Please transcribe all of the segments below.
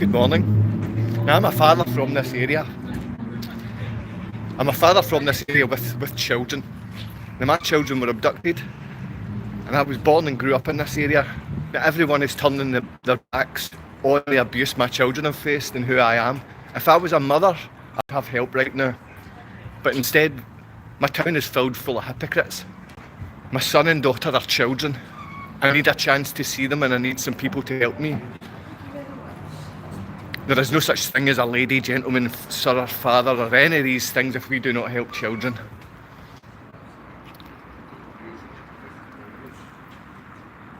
Good morning. Now, I'm a father from this area. I'm a father from this area with children. Now, my children were abducted, and I was born and grew up in this area. But everyone is turning their backs on the abuse my children have faced and who I am. If I was a mother, I'd have help right now. But instead, my town is filled full of hypocrites. My son and daughter are children. I need a chance to see them, and I need some people to help me. There is no such thing as a lady, gentleman, sir or father or any of these things if we do not help children.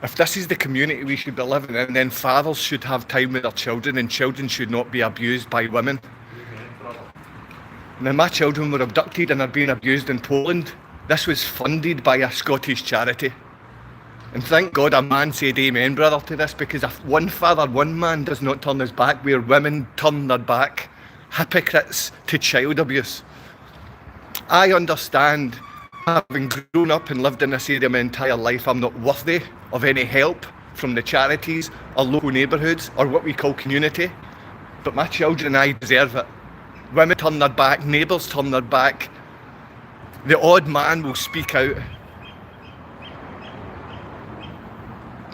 If this is the community we should be living in, then fathers should have time with their children and children should not be abused by women. Now, my children were abducted and are being abused in Poland. This was funded by a Scottish charity. And thank God a man said amen, brother, to this, because if one father, one man does not turn his back where women turn their back, hypocrites to child abuse. I understand, having grown up and lived in this area my entire life, I'm not worthy of any help from the charities or local neighbourhoods or what we call community. But my children and I deserve it. Women turn their back, neighbours turn their back. The odd man will speak out.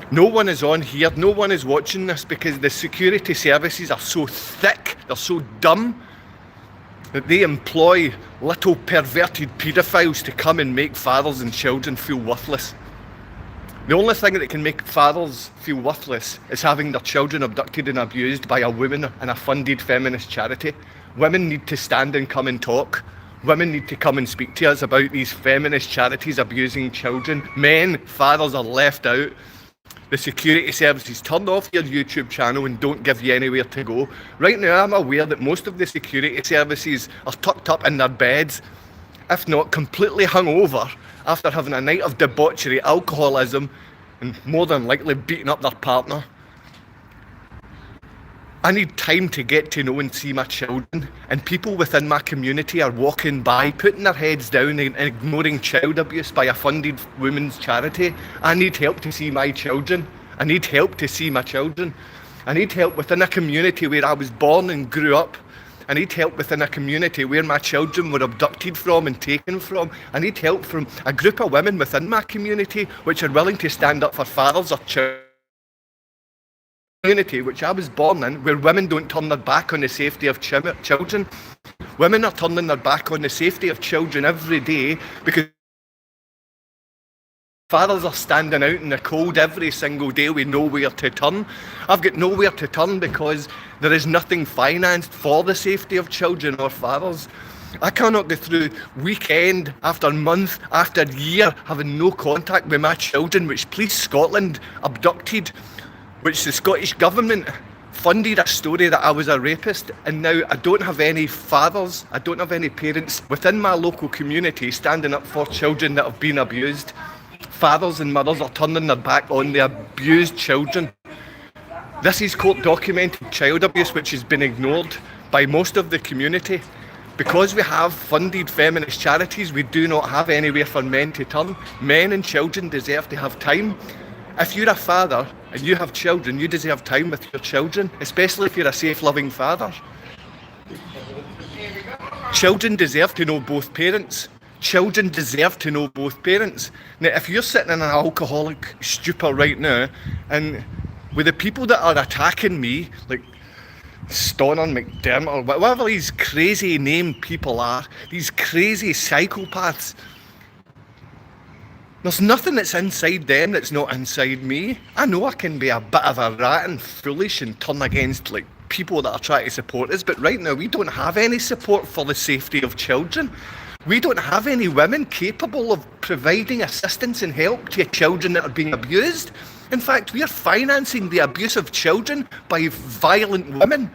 No one is on here, no one is watching this because the security services are so thick, they're so dumb, that they employ little perverted paedophiles to come and make fathers and children feel worthless. The only thing that can make fathers feel worthless is having their children abducted and abused by a woman and a funded feminist charity. Women need to stand and come and talk. Women need to come and speak to us about these feminist charities abusing children. Men, fathers are left out. The security services turn off your YouTube channel and don't give you anywhere to go. Right now, I'm aware that most of the security services are tucked up in their beds, if not completely hungover, after having a night of debauchery, alcoholism, and more than likely beating up their partner. I need time to get to know and see my children, and people within my community are walking by, putting their heads down and ignoring child abuse by a funded women's charity. I need help to see my children. I need help to see my children. I need help within a community where I was born and grew up. I need help within a community where my children were abducted from and taken from. I need help from a group of women within my community which are willing to stand up for fathers or children. Community which I was born in, where women don't turn their back on the safety of children. Women are turning their back on the safety of children every day because fathers are standing out in the cold every single day with nowhere to turn. I've got nowhere to turn because there is nothing financed for the safety of children or fathers. I cannot go through weekend after month after year having no contact with my children, which Police Scotland abducted, which the Scottish Government funded a story that I was a rapist, and now I don't have any fathers, I don't have any parents within my local community standing up for children that have been abused. Fathers and mothers are turning their back on the abused children. This is court documented child abuse which has been ignored by most of the community. Because we have funded feminist charities, we do not have anywhere for men to turn. Men and children deserve to have time. If you're a father and you have children, you deserve time with your children, especially if you're a safe, loving father. Children deserve to know both parents. Children deserve to know both parents. Now, if you're sitting in an alcoholic stupor right now, and with the people that are attacking me, like Stonner, McDermott, or whatever these crazy named people are, these crazy psychopaths, there's nothing that's inside them that's not inside me. I know I can be a bit of a rat and foolish and turn against like people that are trying to support us, but right now we don't have any support for the safety of children. We don't have any women capable of providing assistance and help to children that are being abused. In fact, we are financing the abuse of children by violent women.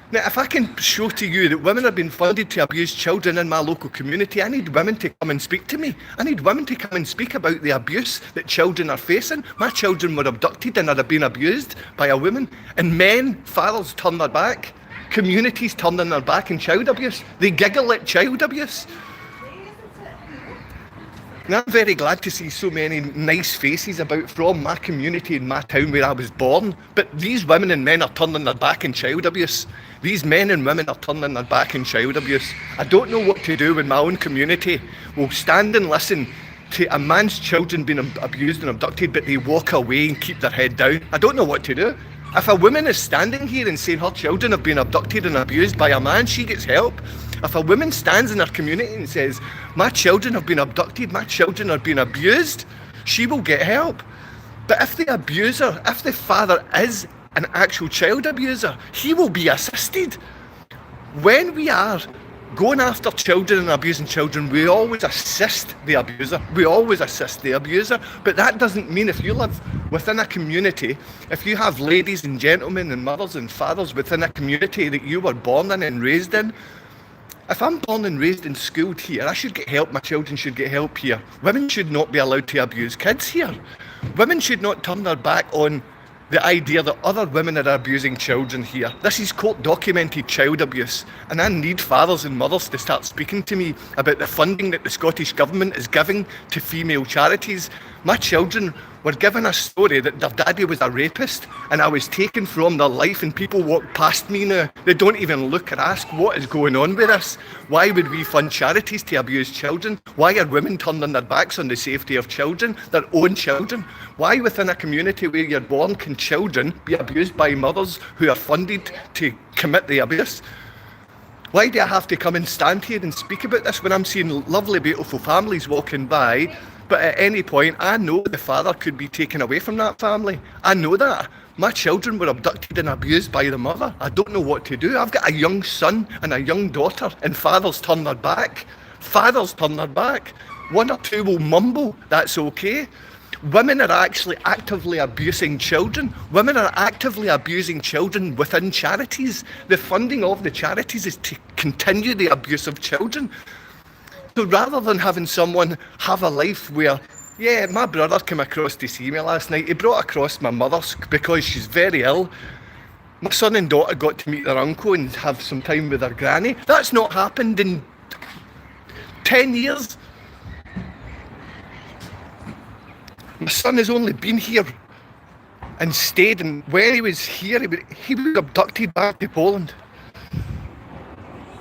Now, if I can show to you that women are being funded to abuse children in my local community, I need women to come and speak to me. I need women to come and speak about the abuse that children are facing. My children were abducted and are being abused by a woman. And men, fathers, turn their back. Communities turning their back in child abuse. They giggle at child abuse. And I'm very glad to see so many nice faces about from my community in my town where I was born. But these women and men are turning their back in child abuse. These men and women are turning their back in child abuse. I don't know what to do when my own community will stand and listen to a man's children being abused and abducted, but they walk away and keep their head down. I don't know what to do. If a woman is standing here and saying her children have been abducted and abused by a man, she gets help. If a woman stands in her community and says, my children have been abducted, my children are being abused, she will get help. But if the abuser, if the father is an actual child abuser, he will be assisted. When we are going after children and abusing children, we always assist the abuser. We always assist the abuser. But that doesn't mean if you live within a community, if you have ladies and gentlemen and mothers and fathers within a community that you were born in and raised in, if I'm born and raised and schooled here, I should get help, my children should get help here. Women should not be allowed to abuse kids here. Women should not turn their back on the idea that other women are abusing children here. This is court-documented child abuse, and I need fathers and mothers to start speaking to me about the funding that the Scottish Government is giving to female charities. My children were given a story that their daddy was a rapist, and I was taken from their life, and people walk past me now. They don't even look or ask, what is going on with us? Why would we fund charities to abuse children? Why are women turning their backs on the safety of children, their own children? Why within a community where you're born can children be abused by mothers who are funded to commit the abuse? Why do I have to come and stand here and speak about this when I'm seeing lovely, beautiful families walking by? But at any point, I know the father could be taken away from that family. I know that. My children were abducted and abused by the mother. I don't know what to do. I've got a young son and a young daughter, and fathers turn their back. Fathers turn their back. One or two will mumble, that's okay. Women are actually actively abusing children. Women are actively abusing children within charities. The funding of the charities is to continue the abuse of children. So rather than having someone have a life where, yeah, my brother came across to see me last night. He brought across my mother because she's very ill. My son and daughter got to meet their uncle and have some time with their granny. That's not happened in 10 years. My son has only been here and stayed, and when he was here, he was abducted back to Poland.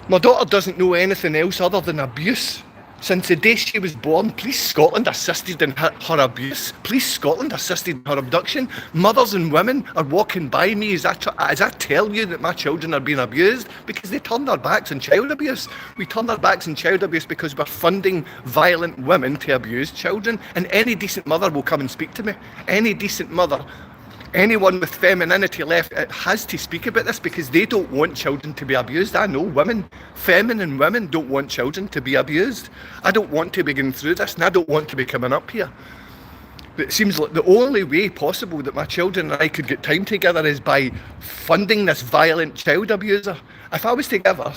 My daughter doesn't know anything else other than abuse. Since the day she was born, Police Scotland assisted in her abuse. Police Scotland assisted in her abduction. Mothers and women are walking by me as I tell you that my children are being abused because they turn their backs on child abuse. We turn our backs on child abuse because we're funding violent women to abuse children. And any decent mother will come and speak to me. Any decent mother. Anyone with femininity left has to speak about this because they don't want children to be abused. I know women, feminine women don't want children to be abused. I don't want to be going through this, and I don't want to be coming up here. But it seems like the only way possible that my children and I could get time together is by funding this violent child abuser. If I was to give her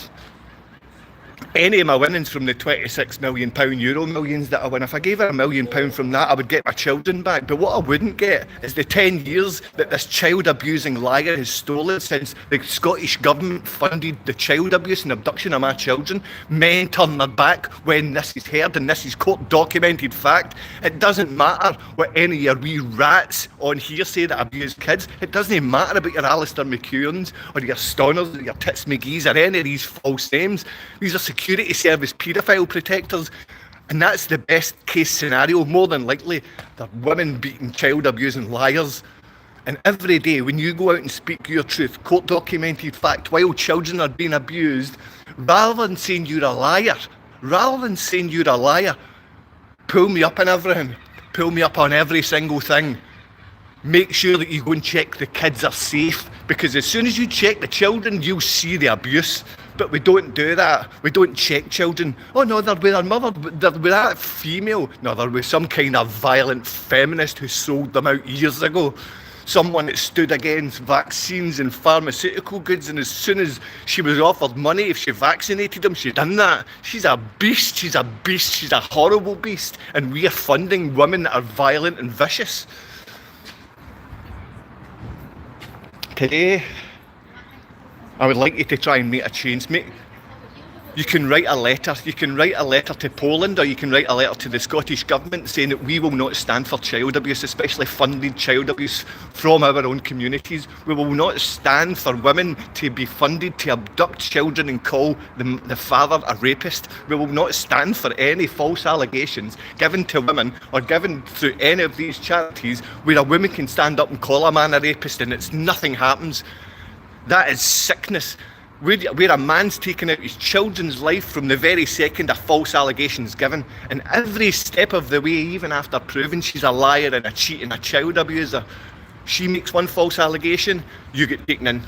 any of my winnings from the £26 million Euro Millions that I win, if I gave her £1 million from that, I would get my children back. But what I wouldn't get is the 10 years that this child abusing liar has stolen since the Scottish Government funded the child abuse and abduction of my children. Men turn their back when this is heard, and this is court documented fact. It doesn't matter what any of your wee rats on here say that abuse kids. It doesn't matter about your Alistair McEwens or your Stoners or your Tits McGee's or any of these false names. These are security service paedophile protectors, and that's the best case scenario. More than likely they're women beating, child abusing liars. And every day when you go out and speak your truth, court documented fact, while children are being abused, rather than saying you're a liar, pull me up on everything, pull me up on every single thing. Make sure that you go and check the kids are safe, because as soon as you check the children, you'll see the abuse. But we don't do that. We don't check children. Oh no, they're with their mother, they're with that female. No, they're with some kind of violent feminist who sold them out years ago. Someone that stood against vaccines and pharmaceutical goods, and as soon as she was offered money, if she vaccinated them, she done that. She's a beast, she's a horrible beast. And we are funding women that are violent and vicious. Today, I would like you to try and make a change. You can write a letter. You can write a letter to Poland, or you can write a letter to the Scottish Government saying that we will not stand for child abuse, especially funded child abuse from our own communities. We will not stand for women to be funded to abduct children and call the father a rapist. We will not stand for any false allegations given to women or given through any of these charities where a woman can stand up and call a man a rapist and nothing happens. That is sickness. Where a man's taken out his children's life from the very second a false allegation is given, and every step of the way, even after proving she's a liar and a cheat and a child abuser, she makes one false allegation, you get taken in.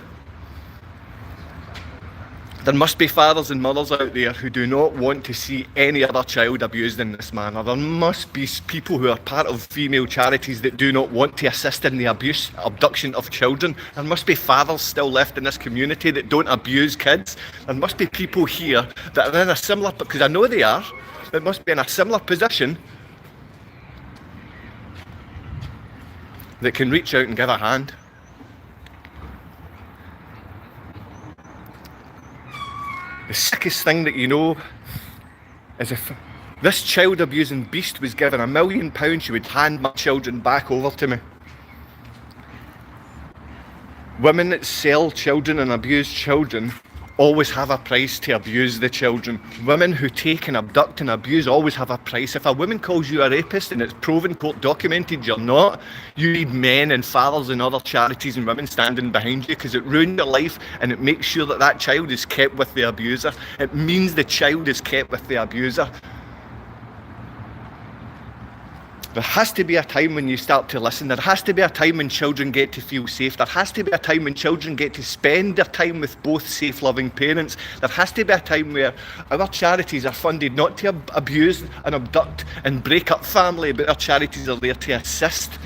There must be fathers and mothers out there who do not want to see any other child abused in this manner. There must be people who are part of female charities that do not want to assist in the abduction of children. There must be fathers still left in this community that don't abuse kids. There must be people here that are in a similar, because I know they are, that must be in a similar position that can reach out and give a hand. The sickest thing that you know is if this child abusing beast was given £1 million, she would hand my children back over to me. Women that sell children and abuse children always have a price to abuse the children. Women who take and abduct and abuse always have a price. If a woman calls you a rapist and it's proven, court documented you're not, you need men and fathers and other charities and women standing behind you, because it ruins your life and it makes sure that that child is kept with the abuser. It means the child is kept with the abuser. There has to be a time when you start to listen. There has to be a time when children get to feel safe. There has to be a time when children get to spend their time with both safe, loving parents. There has to be a time where our charities are funded not to abuse and abduct and break up family, but our charities are there to assist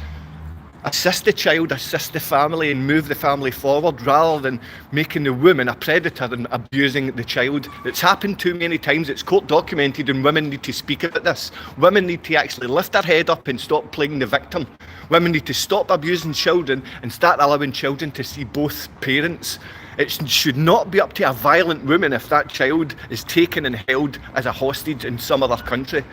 the child, assist the family and move the family forward, rather than making the woman a predator and abusing the child. It's happened too many times. It's court documented, and women need to speak about this. Women need to actually lift their head up and stop playing the victim. Women need to stop abusing children and start allowing children to see both parents. It should not be up to a violent woman if that child is taken and held as a hostage in some other country.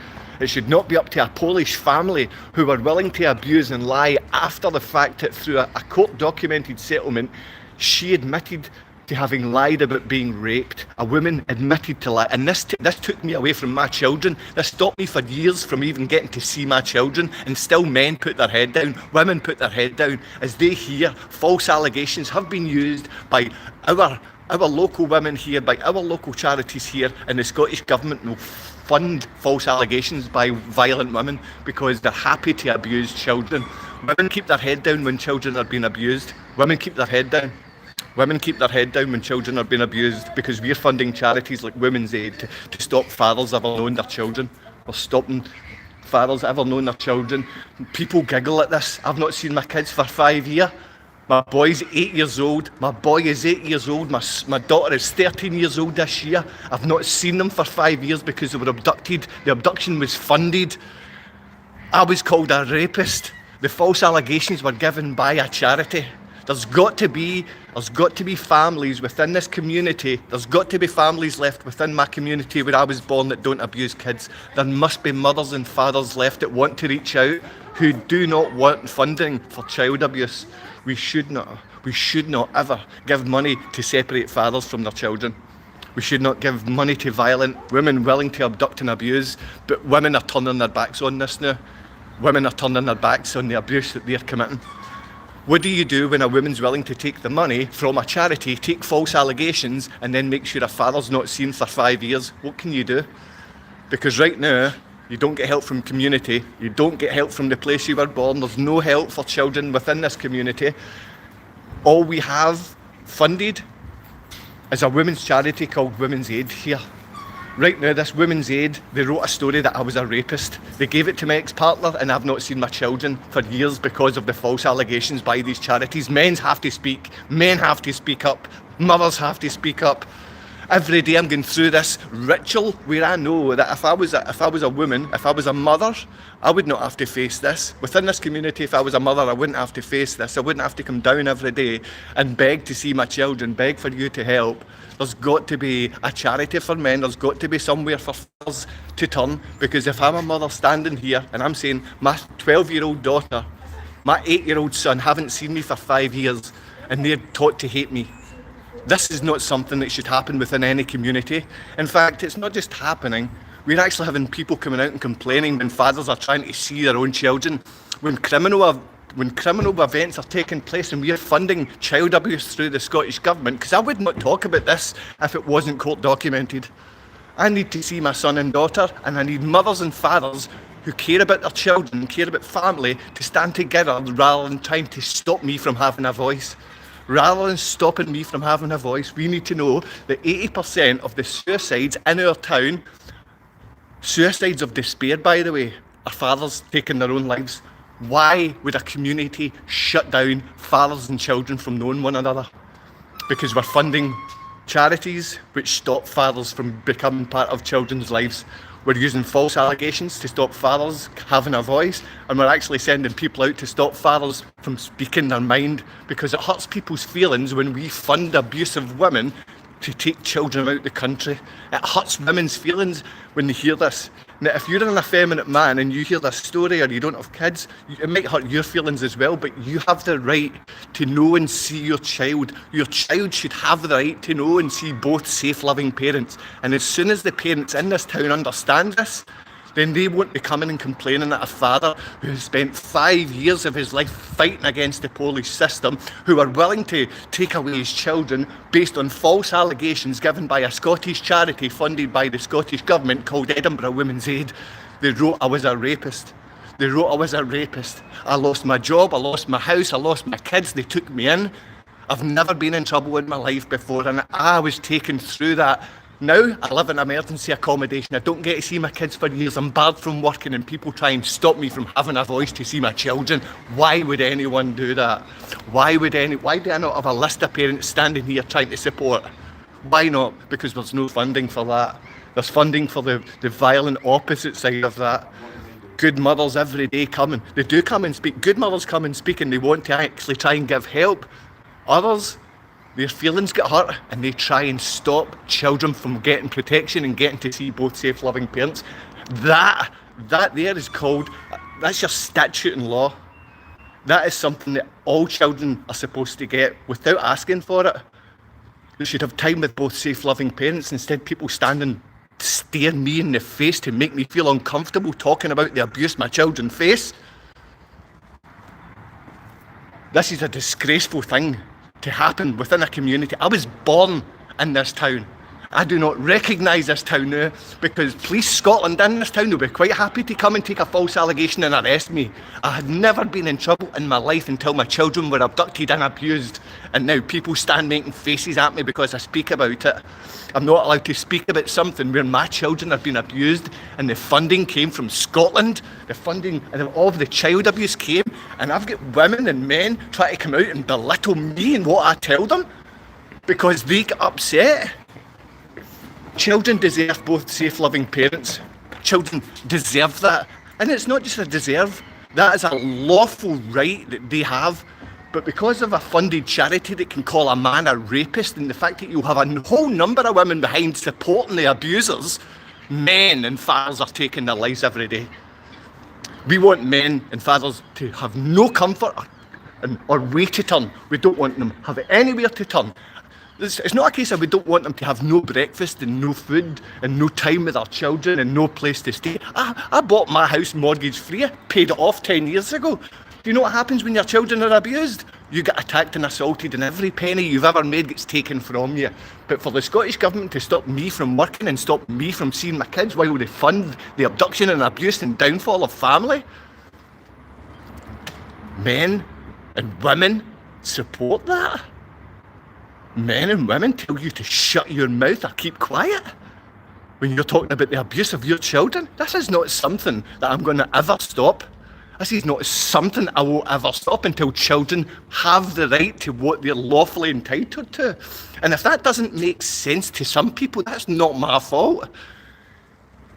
It should not be up to a Polish family who were willing to abuse and lie after the fact that through a court-documented settlement, she admitted to having lied about being raped. A woman admitted to lie. And this took me away from my children. This stopped me for years from even getting to see my children. And still men put their head down, women put their head down as they hear false allegations have been used by our local women here, by our local charities here, and the Scottish Government will fund false allegations by violent women because they're happy to abuse children. Women keep their head down when children are being abused. Women keep their head down. Women keep their head down when children are being abused, because we're funding charities like Women's Aid to stop fathers ever knowing their children. We're stopping fathers ever knowing their children. People giggle at this. I've not seen my kids for 5 years. My boy's 8 years old. My boy is 8 years old. My daughter is 13 years old this year. I've not seen them for 5 years because they were abducted. The abduction was funded. I was called a rapist. The false allegations were given by a charity. There's got to be families within this community. There's got to be families left within my community where I was born that don't abuse kids. There must be mothers and fathers left that want to reach out, who do not want funding for child abuse. We should not ever give money to separate fathers from their children. We should not give money to violent women willing to abduct and abuse, but women are turning their backs on this now. Women are turning their backs on the abuse that they're committing. What do you do when a woman's willing to take the money from a charity, take false allegations, and then make sure a father's not seen for 5 years? What can you do? Because right now, you don't get help from community, you don't get help from the place you were born, there's no help for children within this community. All we have funded is a women's charity called Women's Aid here. Right now, this Women's Aid, they wrote a story that I was a rapist. They gave it to my ex-partner, and I've not seen my children for years because of the false allegations by these charities. Men have to speak up, mothers have to speak up. Every day I'm going through this ritual where I know that if I was a woman, if I was a mother, I would not have to face this. Within this community, if I was a mother, I wouldn't have to face this. I wouldn't have to come down every day and beg to see my children, beg for you to help. There's got to be a charity for men. There's got to be somewhere for fathers to turn. Because if I'm a mother standing here and I'm saying my 12-year-old daughter, my 8-year-old son haven't seen me for 5 years and they're taught to hate me, this is not something that should happen within any community. In fact, it's not just happening. We're actually having people coming out and complaining when fathers are trying to see their own children, when criminal events are taking place and we are funding child abuse through the Scottish Government, because I would not talk about this if it wasn't court documented. I need to see my son and daughter, and I need mothers and fathers who care about their children, care about family, to stand together rather than trying to stop me from having a voice. Rather than stopping me from having a voice, we need to know that 80% of the suicides in our town, suicides of despair, by the way, are fathers taking their own lives. Why would a community shut down fathers and children from knowing one another? Because we're funding charities which stop fathers from becoming part of children's lives. We're using false allegations to stop fathers having a voice, and we're actually sending people out to stop fathers from speaking their mind, because it hurts people's feelings when we fund abusive women to take children out the country. It hurts women's feelings when they hear this. Now, if you're an effeminate man and you hear this story or you don't have kids, it might hurt your feelings as well, but you have the right to know and see your child. Your child should have the right to know and see both safe, loving parents. And as soon as the parents in this town understand this, then they won't be coming and complaining that a father who has spent 5 years of his life fighting against the Polish system, who are willing to take away his children based on false allegations given by a Scottish charity funded by the Scottish Government called Edinburgh Women's Aid. They wrote I was a rapist. They wrote I was a rapist. I lost my job, I lost my house, I lost my kids, they took me in. I've never been in trouble in my life before, and I was taken through that. Now, I live in emergency accommodation. I don't get to see my kids for years. I'm barred from working and people try and stop me from having a voice to see my children. Why would anyone do that? Why do I not have a list of parents standing here trying to support? Why not? Because there's no funding for that. There's funding for the violent opposite side of that. Good mothers every day come, they do come and speak. Good mothers come and speak and they want to actually try and give help. Others, their feelings get hurt and they try and stop children from getting protection and getting to see both safe, loving parents. That there is called, that's your statute and law. That is something that all children are supposed to get without asking for it. They should have time with both safe, loving parents. Instead, people standing stare me in the face to make me feel uncomfortable talking about the abuse my children face. This is a disgraceful thing to happen within a community. I was born in this town. I do not recognise this town now, because Police Scotland in this town will be quite happy to come and take a false allegation and arrest me. I had never been in trouble in my life until my children were abducted and abused, and now people stand making faces at me because I speak about it. I'm not allowed to speak about something where my children have been abused and the funding came from Scotland. The funding and all of the child abuse came, and I've got women and men trying to come out and belittle me and what I tell them because they get upset. Children deserve both safe, loving parents. Children deserve that. And it's not just a deserve, that is a lawful right that they have. But because of a funded charity that can call a man a rapist, and the fact that you have a whole number of women behind supporting the abusers, men and fathers are taking their lives every day. We want men and fathers to have no comfort or way to turn. We don't want them to have anywhere to turn. It's not a case of we don't want them to have no breakfast and no food and no time with our children and no place to stay. I bought my house mortgage free, paid it off 10 years ago. Do you know what happens when your children are abused? You get attacked and assaulted and every penny you've ever made gets taken from you. But for the Scottish Government to stop me from working and stop me from seeing my kids while they fund the abduction and abuse and downfall of family, men and women support that. Men and women tell you to shut your mouth or keep quiet when you're talking about the abuse of your children. This is not something that I'm going to ever stop. This is not something I will ever stop until children have the right to what they're lawfully entitled to. And if that doesn't make sense to some people, that's not my fault.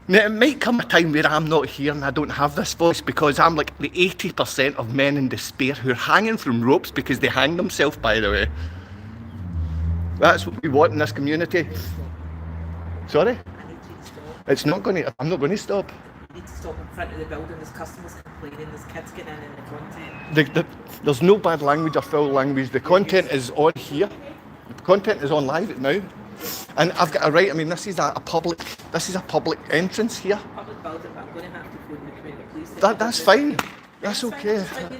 Now, it might come a time where I'm not here and I don't have this voice because I'm like the 80% of men in despair who are hanging from ropes because they hang themselves, by the way. That's what we want in this community. Sorry? It's not going to, I'm not going to stop. You need to stop in front of the building. There's customers complaining, there's kids getting in the content. There's no bad language or foul language. The content is on here. The content is on live now. And I've got a right, I mean, this is a public entrance here. Public building, but I'm going to have to phone the community police. That's fine. That's okay. Just let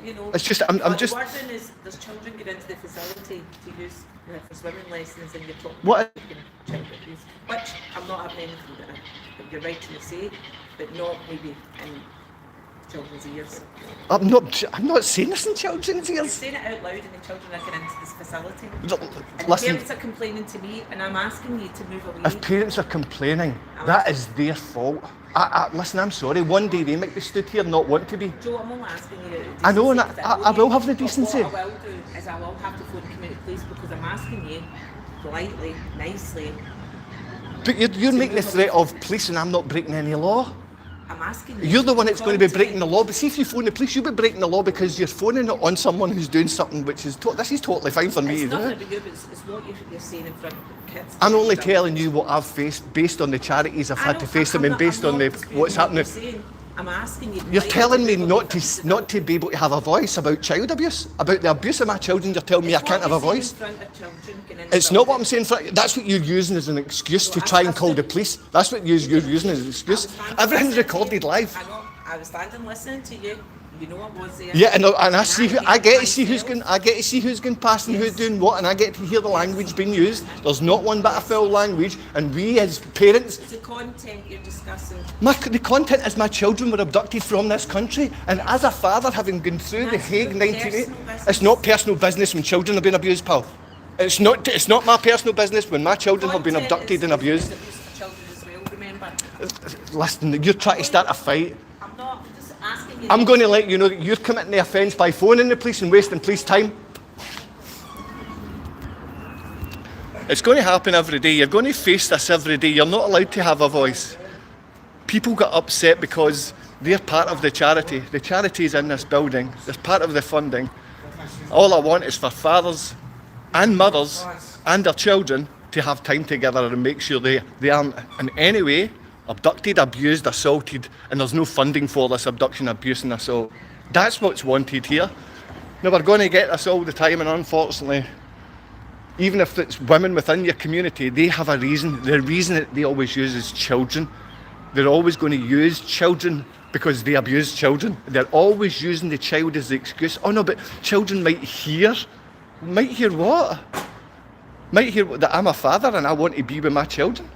you know. It's just, I'm just. The wording is there's children get into the facility to use for swimming lessons, and you're talking What? child abuse, which I'm not having anything that you're right to say, but not maybe in children's ears. I'm not saying this in children's You're ears. saying it out loud, and the children are getting into this facility. And Listen, parents are complaining to me, and I'm asking you to move away. if parents are complaining, that is their fault. Listen, I'm sorry. One day they might be stood here and not want to be. Joe, I'm only asking you. I know, and decency, I will have the decency. What I will do is I will have to phone community police because I'm asking you politely, nicely. But you're making a threat of police and I'm not breaking any law. I'm asking you. You're the one that's going to be breaking the law. But see, if you phone the police, you'll be breaking the law because you're phoning it on someone who's doing something which is this is totally fine for me. It's nothing about you, but it's what you're saying in front of kids. I'm only telling you what I've faced based on the charities I've had to face them and based on what's happening. I'm asking you. You're telling me not to be able to have a voice about child abuse, about the abuse of my children. You're telling me I can't have a voice. It's not what I'm saying. That's what you're using as an excuse to try and call the police. That's what you're using as an excuse. Everything's recorded live. I was standing listening to you. You know I was there. Yeah, and I get to see who's going past and who's doing what, and I get to hear the language being used. There's not one bit of foul language, and we as parents. It's the content you're discussing. The content is my children were abducted from this country, and as a father, having gone through the Hague 1980, it's not personal business when children have been abused, pal. It's not my personal business when my children have been abducted and abused. Listen, you're trying to start a fight. I'm not. I'm just asking you. I'm going to let you know that you're committing the offence by phoning the police and wasting police time. It's going to happen every day. You're going to face this every day. You're not allowed to have a voice. People get upset because they're part of the charity. The charity is in this building. It's part of the funding. All I want is for fathers and mothers and their children to have time together and make sure they aren't in any way abducted, abused, assaulted, and there's no funding for this abduction, abuse and assault. That's what's wanted here. Now, we're going to get this all the time, and unfortunately, even if it's women within your community, they have a reason. The reason that they always use is children. They're always going to use children because they abuse children. They're always using the child as the excuse. Oh no, but children might hear. Might hear what? Might hear that I'm a father and I want to be with my children.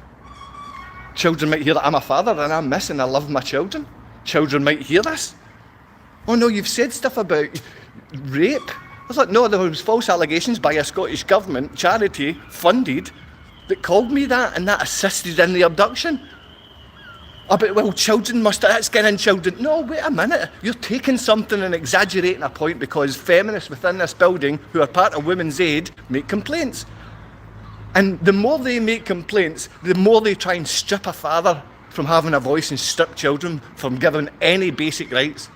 Children might hear that I'm a father and I'm missing, I love my children. Children might hear this. Oh no, you've said stuff about rape. I thought, no, there was false allegations by a Scottish government charity funded that called me that and that assisted in the abduction. Oh, but well, children that's getting children. No, wait a minute. You're taking something and exaggerating a point because feminists within this building who are part of Women's Aid make complaints. And the more they make complaints, the more they try and strip a father from having a voice and strip children from given any basic rights.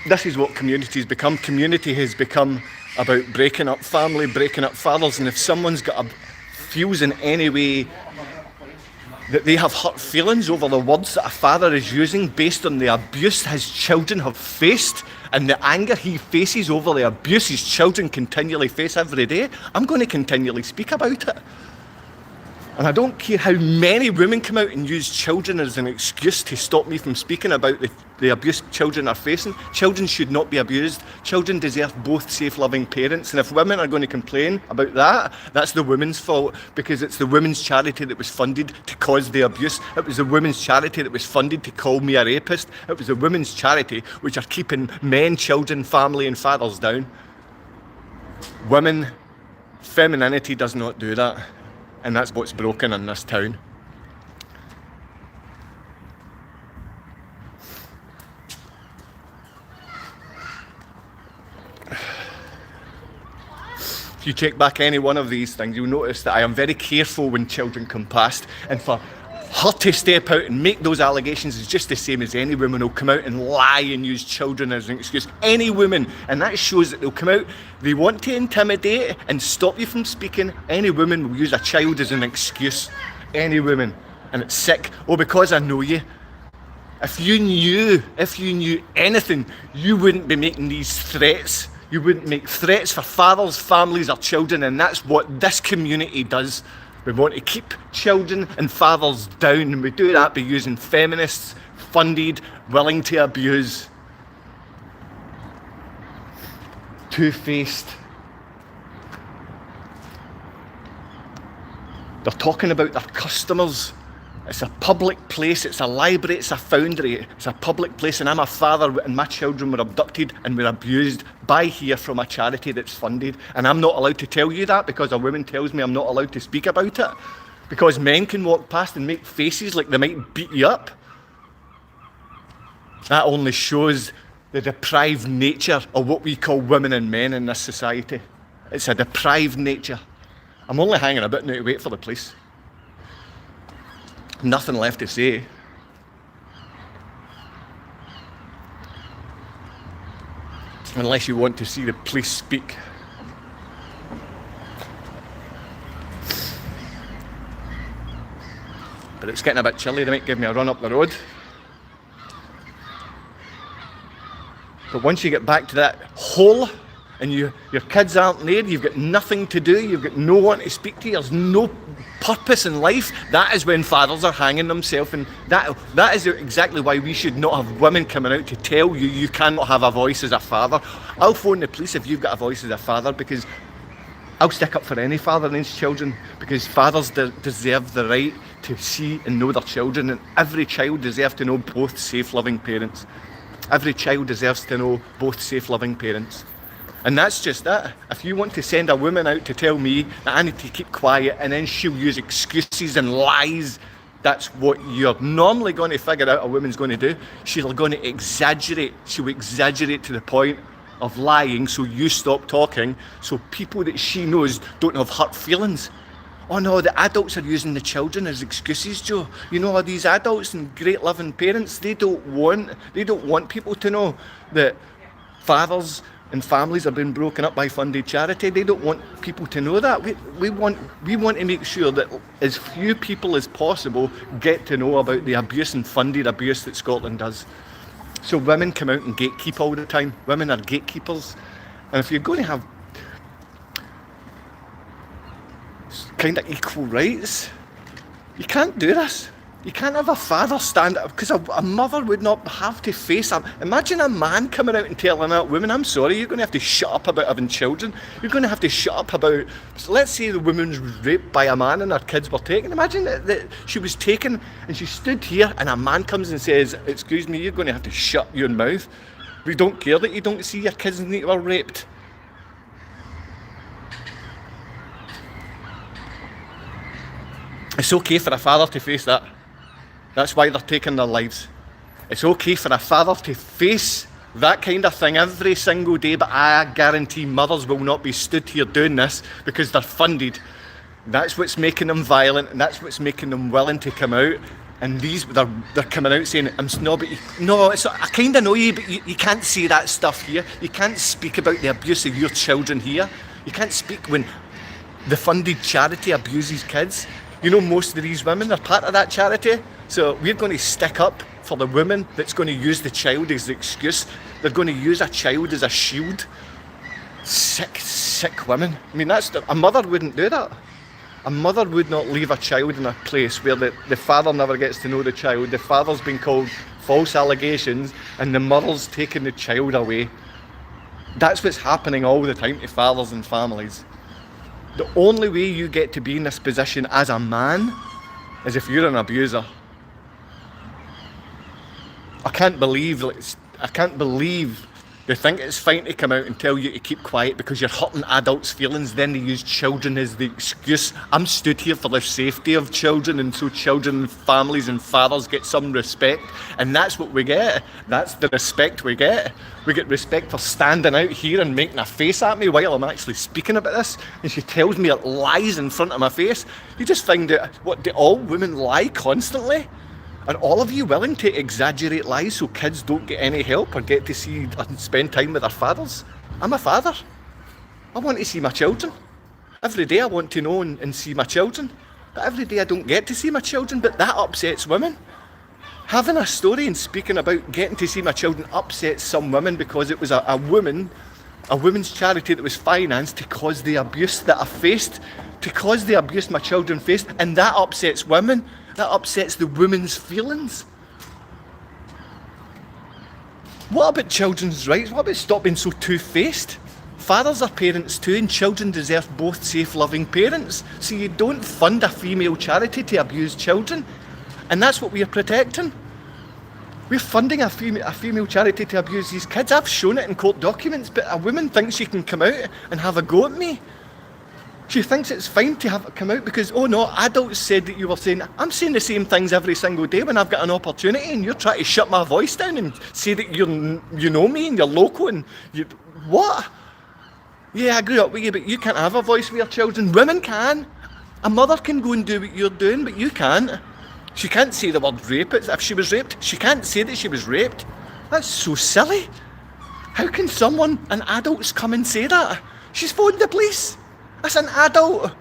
This is what community has become. Community has become about breaking up family, breaking up fathers, and if someone's feels in any way that they have hurt feelings over the words that a father is using based on the abuse his children have faced and the anger he faces over the abuse his children continually face every day, I'm going to continually speak about it. And I don't care how many women come out and use children as an excuse to stop me from speaking about the abuse children are facing. Children should not be abused. Children deserve both safe, loving parents. And if women are going to complain about that, that's the women's fault, because it's the women's charity that was funded to cause the abuse. It was the women's charity that was funded to call me a rapist. It was the women's charity which are keeping men, children, family and fathers down. Women, femininity does not do that. And that's what's broken in this town. If you check back any one of these things, you'll notice that I am very careful when children come past, and for her to step out and make those allegations is just the same as any woman who'll come out and lie and use children as an excuse. Any woman, and that shows that they'll come out, they want to intimidate and stop you from speaking. Any woman will use a child as an excuse. Any woman. And it's sick. Oh, because I know you. If you knew anything, you wouldn't be making these threats. You wouldn't make threats for fathers, families or children, and that's what this community does. We want to keep children and fathers down, and we do that by using feminists, funded, willing to abuse, two-faced. They're talking about their customers. It's a public place, it's a library, it's a foundry, it's a public place, and I'm a father and my children were abducted and were abused by here from a charity that's funded, and I'm not allowed to tell you that because a woman tells me I'm not allowed to speak about it, because men can walk past and make faces like they might beat you up. That only shows the deprived nature of what we call women and men in this society. It's a deprived nature. I'm only hanging a bit now to wait for the police. Nothing left to say. Unless you want to see the police speak. But it's getting a bit chilly, they might give me a run up the road. But once you get back to that hole, and your kids aren't there, you've got nothing to do, you've got no one to speak to, there's no purpose in life, that is when fathers are hanging themselves, and that is exactly why we should not have women coming out to tell you you cannot have a voice as a father. I'll phone the police if you've got a voice as a father, because I'll stick up for any father and his children, because fathers deserve the right to see and know their children, and every child deserves to know both safe, loving parents. Every child deserves to know both safe, loving parents. And that's just that. If you want to send a woman out to tell me that I need to keep quiet and then she'll use excuses and lies, that's what you're normally going to figure out a woman's going to do. She's going to exaggerate. She'll exaggerate to the point of lying so you stop talking, so people that she knows don't have hurt feelings. Oh no, the adults are using the children as excuses, Joe. You know, all these adults and great loving parents, they don't want people to know that fathers and families are being broken up by funded charity. They don't want people to know that. We want to make sure that as few people as possible get to know about the abuse and funded abuse that Scotland does. So women come out and gatekeep all the time. Women are gatekeepers. And if you're going to have kind of equal rights, you can't do this. You can't have a father stand up, because a mother would not have to face them. Imagine a man coming out and telling that woman, I'm sorry, you're going to have to shut up about having children. You're going to have to shut up about, so let's say the woman was raped by a man and her kids were taken. Imagine that she was taken and she stood here and a man comes and says, excuse me, you're going to have to shut your mouth. We don't care that you don't see your kids that were raped. It's okay for a father to face that. That's why they're taking their lives. It's okay for a father to face that kind of thing every single day, but I guarantee mothers will not be stood here doing this because they're funded. That's what's making them violent, and that's what's making them willing to come out. And they're coming out saying, I'm snobby. No, I kind of know you, but you can't say that stuff here. You can't speak about the abuse of your children here. You can't speak when the funded charity abuses kids. You know, most of these women are part of that charity. So we're going to stick up for the woman that's going to use the child as the excuse. They're going to use a child as a shield. Sick women. I mean, a mother wouldn't do that. A mother would not leave a child in a place where the father never gets to know the child. The father's been called false allegations and the mother's taking the child away. That's what's happening all the time to fathers and families. The only way you get to be in this position as a man is if you're an abuser. I can't believe They think it's fine to come out and tell you to keep quiet because you're hurting adults' feelings. Then they use children as the excuse. I'm stood here for the safety of children, and so children and families and fathers get some respect. And that's what we get. That's the respect we get. We get respect for standing out here and making a face at me while I'm actually speaking about this. And she tells me lies in front of my face. You just find out, what, do all women lie constantly? Are all of you willing to exaggerate lies so kids don't get any help or get to see and spend time with their fathers? I'm a father. I want to see my children. Every day I want to know and see my children. But every day I don't get to see my children, but that upsets women. Having a story and speaking about getting to see my children upsets some women because it was a women's charity that was financed to cause the abuse that I faced, to cause the abuse my children faced, and that upsets women. That upsets the women's feelings. What about children's rights? What about stop being so two-faced? Fathers are parents too, and children deserve both safe, loving parents. So you don't fund a female charity to abuse children. And that's what we're protecting. We're funding a female charity to abuse these kids. I've shown it in court documents, but a woman thinks she can come out and have a go at me. She thinks it's fine to have it come out because, oh no, adults said that you were saying, I'm saying the same things every single day when I've got an opportunity, and you're trying to shut my voice down and say that you know me and you're local and you, what? Yeah, I grew up with you, but you can't have a voice with your children. Women can. A mother can go and do what you're doing, but you can't. She can't say the word rape. If she was raped, she can't say that she was raped. That's so silly. How can an adults come and say that? She's phoned the police. That's an adult.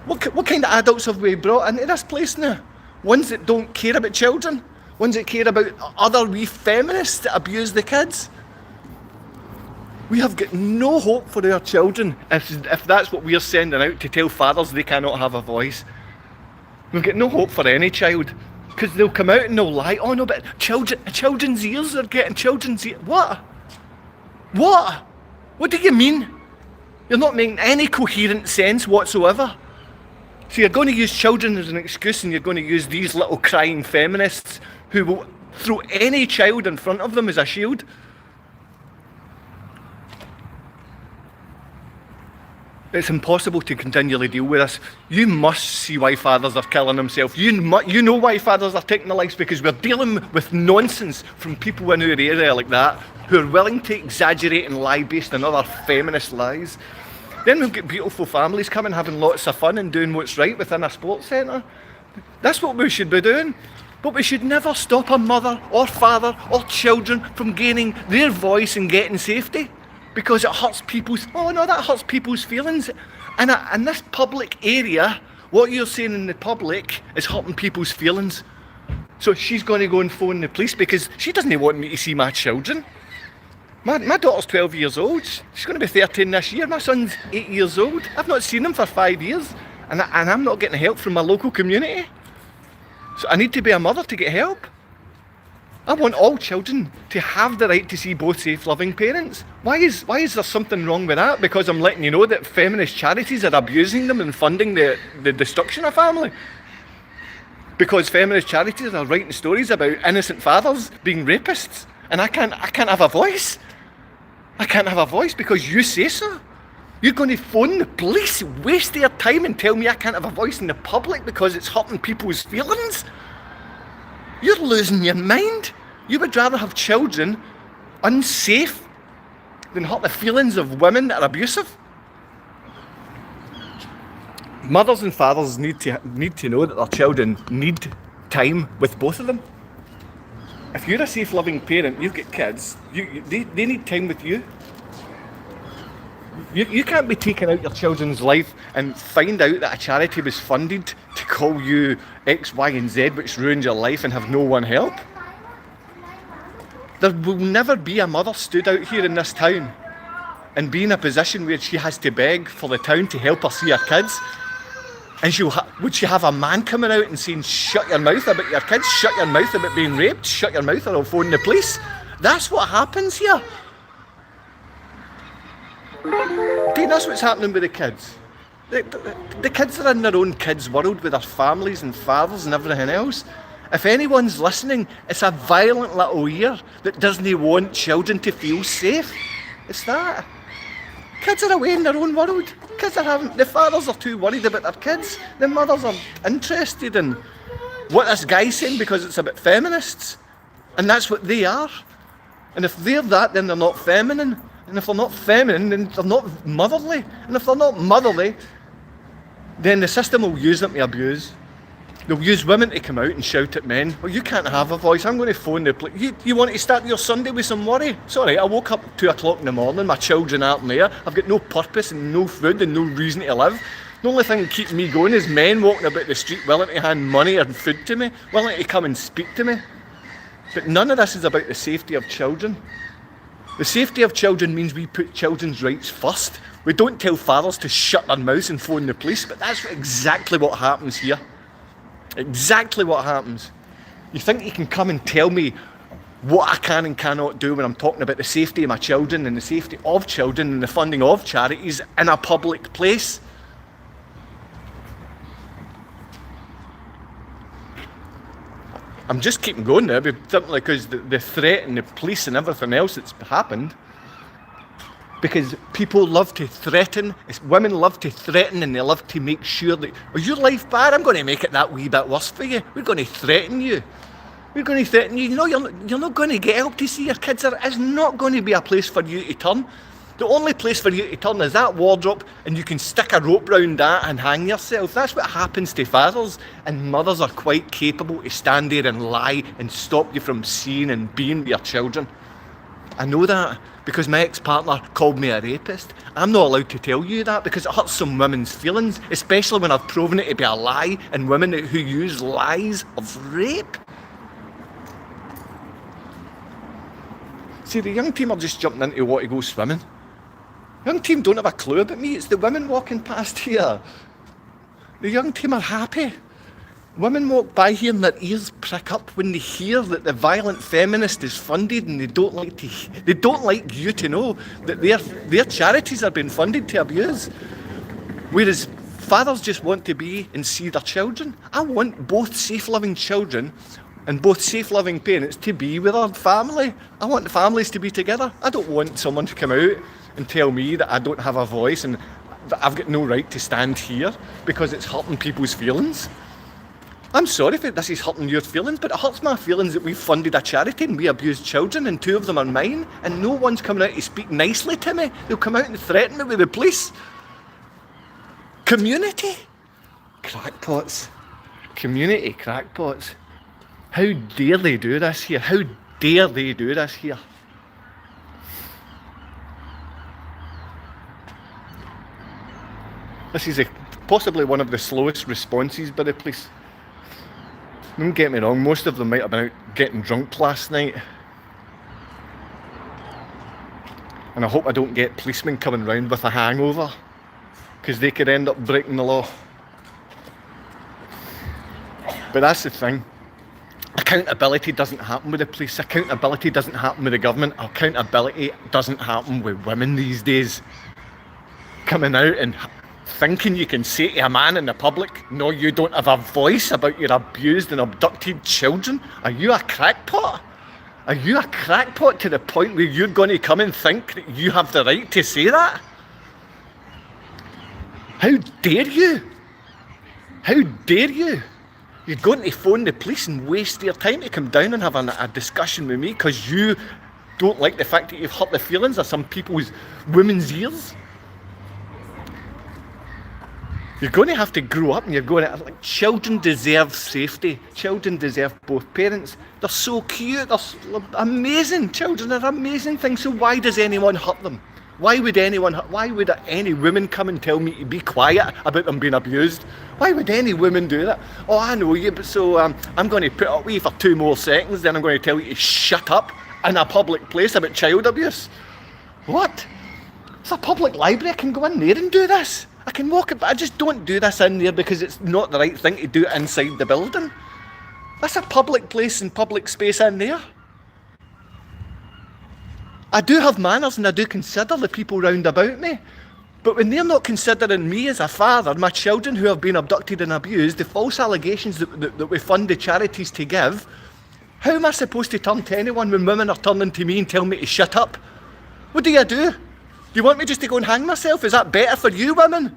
What kind of adults have we brought into this place now? Ones that don't care about children? Ones that care about other wee feminists that abuse the kids? We have got no hope for our children if that's what we're sending out to tell fathers they cannot have a voice. We've got no hope for any child. Because they'll come out and they'll lie. Oh no, but children's ears are getting children's ears. What? What? What do you mean? You're not making any coherent sense whatsoever. So you're going to use children as an excuse, and you're going to use these little crying feminists who will throw any child in front of them as a shield. It's impossible to continually deal with this. You must see why fathers are killing themselves. You know why fathers are taking their lives, because we're dealing with nonsense from people in our area like that who are willing to exaggerate and lie based on other feminist lies. Then we've got beautiful families coming, having lots of fun and doing what's right within a sports centre. That's what we should be doing. But we should never stop a mother or father or children from gaining their voice and getting safety. Because it hurts that hurts people's feelings. And in this public area, what you're saying in the public is hurting people's feelings. So she's going to go and phone the police because she doesn't want me to see my children. My daughter's 12 years old. She's going to be 13 this year. My son's 8 years old. I've not seen him for 5 years. And I'm not getting help from my local community. So I need to be a mother to get help. I want all children to have the right to see both safe, loving parents. Why is there something wrong with that? Because I'm letting you know that feminist charities are abusing them and funding the destruction of family. Because feminist charities are writing stories about innocent fathers being rapists. And I can't have a voice. I can't have a voice because you say so. You're going to phone the police, waste their time and tell me I can't have a voice in the public because it's hurting people's feelings? You're losing your mind. You would rather have children unsafe than hurt the feelings of women that are abusive. Mothers and fathers need to know that their children need time with both of them. If you're a safe, loving parent, you've got kids, they need time with you. You can't be taking out your children's life and find out that a charity was funded to call you X, Y, and Z, which ruined your life, and have no one help. There will never be a mother stood out here in this town and be in a position where she has to beg for the town to help her see her kids. And would she have a man coming out and saying, shut your mouth about your kids, shut your mouth about being raped, shut your mouth or I'll phone the police? That's what happens here. That's what's happening with the kids. The kids are in their own kids' world with their families and fathers and everything else. If anyone's listening, it's a violent little ear that doesn't want children to feel safe. It's that. Kids are away in their own world. Kids are having, the fathers are too worried about their kids. The mothers are interested in what this guy's saying because it's about feminists. And that's what they are. And if they're that, then they're not feminine. And if they're not feminine, then they're not motherly. And if they're not motherly, then the system will use them to abuse. They'll use women to come out and shout at men, well, you can't have a voice, I'm going to phone the police. You want to start your Sunday with some worry? Sorry, I woke up at 2 o'clock in the morning, my children aren't there, I've got no purpose and no food and no reason to live. The only thing that keeps me going is men walking about the street willing to hand money and food to me, willing to come and speak to me. But none of this is about the safety of children. The safety of children means we put children's rights first. We don't tell fathers to shut their mouths and phone the police, but that's exactly what happens here. Exactly what happens. You think you can come and tell me what I can and cannot do when I'm talking about the safety of my children and the safety of children and the funding of charities in a public place? I'm just keeping going now, simply because the threat and the police and everything else that's happened. Because people love to threaten, women love to threaten, and they love to make sure that, oh, your life bad, I'm going to make it that wee bit worse for you. We're going to threaten you. We're going to threaten you. You know, you're not going to get help to see your kids. There is not going to be a place for you to turn. The only place for you to turn is that wardrobe, and you can stick a rope round that and hang yourself. That's what happens to fathers, and mothers are quite capable to stand there and lie and stop you from seeing and being with your children. I know that because my ex-partner called me a rapist. I'm not allowed to tell you that because it hurts some women's feelings, especially when I've proven it to be a lie and women who use lies of rape. See, the young team are just jumping into what to go swimming. The young team don't have a clue about me. It's the women walking past here. The young team are happy. Women walk by here and their ears prick up when they hear that the violent feminist is funded, and they don't like you to know that their charities are being funded to abuse. Whereas fathers just want to be and see their children. I want both safe loving children and both safe loving parents to be with their family. I want the families to be together. I don't want someone to come out and tell me that I don't have a voice and that I've got no right to stand here because it's hurting people's feelings. I'm sorry if this is hurting your feelings, but it hurts my feelings that we've funded a charity and we abuse children, and 2 of them are mine, and no one's coming out to speak nicely to me. They'll come out and threaten me with the police. Community crackpots. Community crackpots. How dare they do this here? How dare they do this here? This is possibly one of the slowest responses by the police. Don't get me wrong, most of them might have been out getting drunk last night. And I hope I don't get policemen coming round with a hangover, because they could end up breaking the law. But that's the thing. Accountability doesn't happen with the police. Accountability doesn't happen with the government. Accountability doesn't happen with women these days. Coming out and thinking you can say to a man in the public, no, you don't have a voice about your abused and abducted children. Are you a crackpot? Are you a crackpot to the point where you're going to come and think that you have the right to say that? How dare you? How dare you? You're going to phone the police and waste their time to come down and have a discussion with me because you don't like the fact that you've hurt the feelings of some people's women's ears? You're going to have to grow up, and you're going to, children deserve safety. Children deserve both parents. They're so cute, they're amazing. Children are amazing things, so why does anyone hurt them? Why would any woman come and tell me to be quiet about them being abused? Why would any woman do that? Oh, I know you, but so I'm going to put up with you for 2 more seconds, then I'm going to tell you to shut up in a public place about child abuse. What? It's a public library, I can go in there and do this. I can walk it, but I just don't do this in there because it's not the right thing to do inside the building. That's a public place and public space in there. I do have manners and I do consider the people round about me, But when they're not considering me as a father, my children who have been abducted and abused, the false allegations that we fund the charities to give, how am I supposed to turn to anyone when women are turning to me and telling me to shut up? What do? Do you want me just to go and hang myself? Is that better for you, women?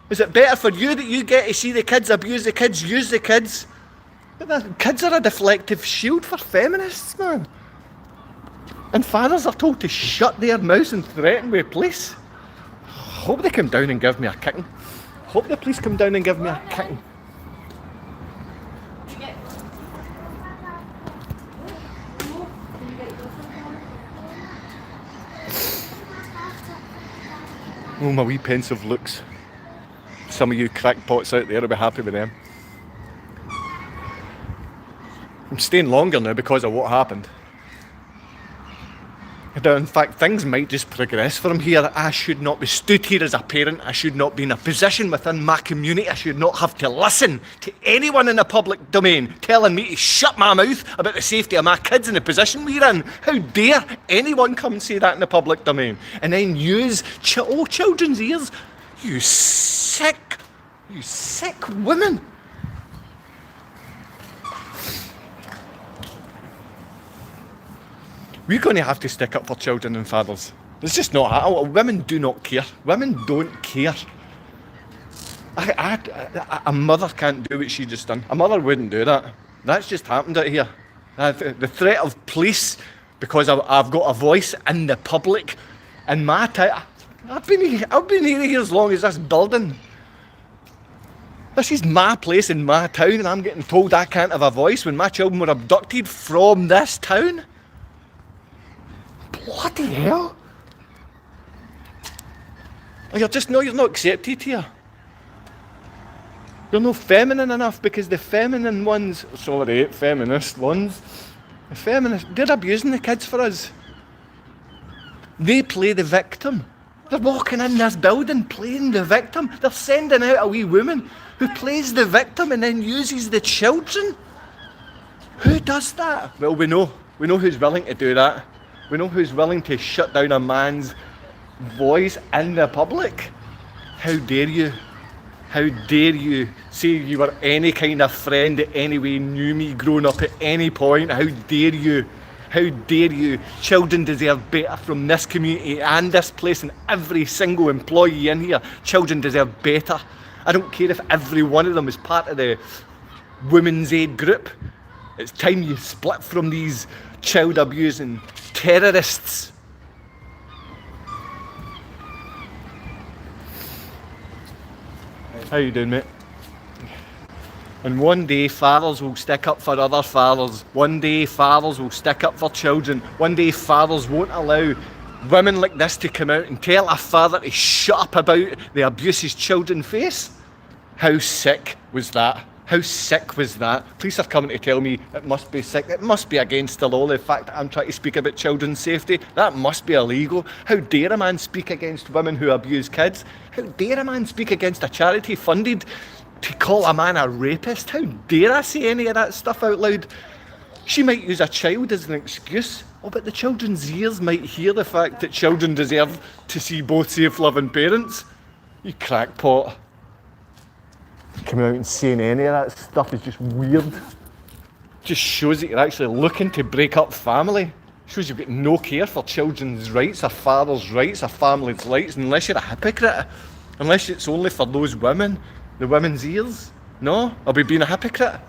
Is it better for you that you get to see the kids abuse the kids, use the kids? But the kids are a deflective shield for feminists, man. And fathers are told to shut their mouths and threaten with police. Hope they come down and give me a kicking. Hope the police come down and give me a kicking. Oh, my wee pensive looks. Some of you crackpots out there will be happy with them. I'm staying longer now because of what happened. In fact, things might just progress from here. I should not be stood here as a parent. I should not be in a position within my community. I should not have to listen to anyone in the public domain telling me to shut my mouth about the safety of my kids in the position we're in. How dare anyone come and say that in the public domain and then use children's ears? You sick women. We're going to have to stick up for children and fathers. It's just not happening. Women do not care. Women don't care. A mother can't do what she just done. A mother wouldn't do that. That's just happened out here. The threat of police, because I've got a voice in the public, in my town. I've been here as long as this building. This is my place in my town, and I'm getting told I can't have a voice when my children were abducted from this town. Bloody hell. You're not accepted here. You're not feminine enough because the feminist ones, they're abusing the kids for us. They play the victim. They're walking in this building playing the victim. They're sending out a wee woman who plays the victim and then uses the children. Who does that? Well, we know who's willing to do that. We know who's willing to shut down a man's voice in the public. How dare you? How dare you say you were any kind of friend that anyway knew me growing up at any point? How dare you? How dare you? Children deserve better from this community and this place and every single employee in here. Children deserve better. I don't care if every one of them is part of the Women's Aid group. It's time you split from these child abusing terrorists. How you doing, mate? And one day fathers will stick up for other fathers. One day fathers will stick up for children. One day fathers won't allow women like this to come out and tell a father to shut up about the abuse his children face. How sick was that? How sick was that? Police are coming to tell me it must be sick. It must be against the law. The fact that I'm trying to speak about children's safety, that must be illegal. How dare a man speak against women who abuse kids? How dare a man speak against a charity funded to call a man a rapist? How dare I say any of that stuff out loud? She might use a child as an excuse. Oh, but the children's ears might hear the fact that children deserve to see both safe, loving parents. You crackpot. Coming out and saying any of that stuff is just weird. Just shows that you're actually looking to break up family. Shows you've got no care for children's rights, a father's rights, a family's rights, unless you're a hypocrite. Unless it's only for those women, the women's ears. No? I'll be being a hypocrite.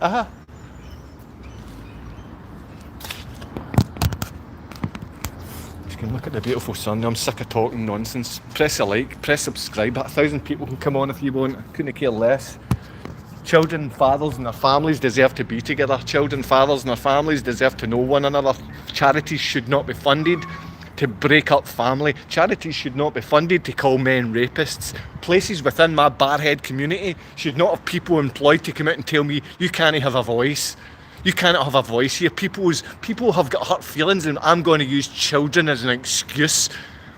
You can look at the beautiful sun. I'm sick of talking nonsense. Press a like, press subscribe. 1,000 people can come on if you want. I couldn't care less. Children, fathers and their families deserve to be together. Children, fathers and their families deserve to know one another. Charities should not be funded to break up family. Charities should not be funded to call men rapists. Places within my Barrhead community should not have people employed to come out and tell me, you can't have a voice. You cannot have a voice here. People have got hurt feelings and I'm going to use children as an excuse.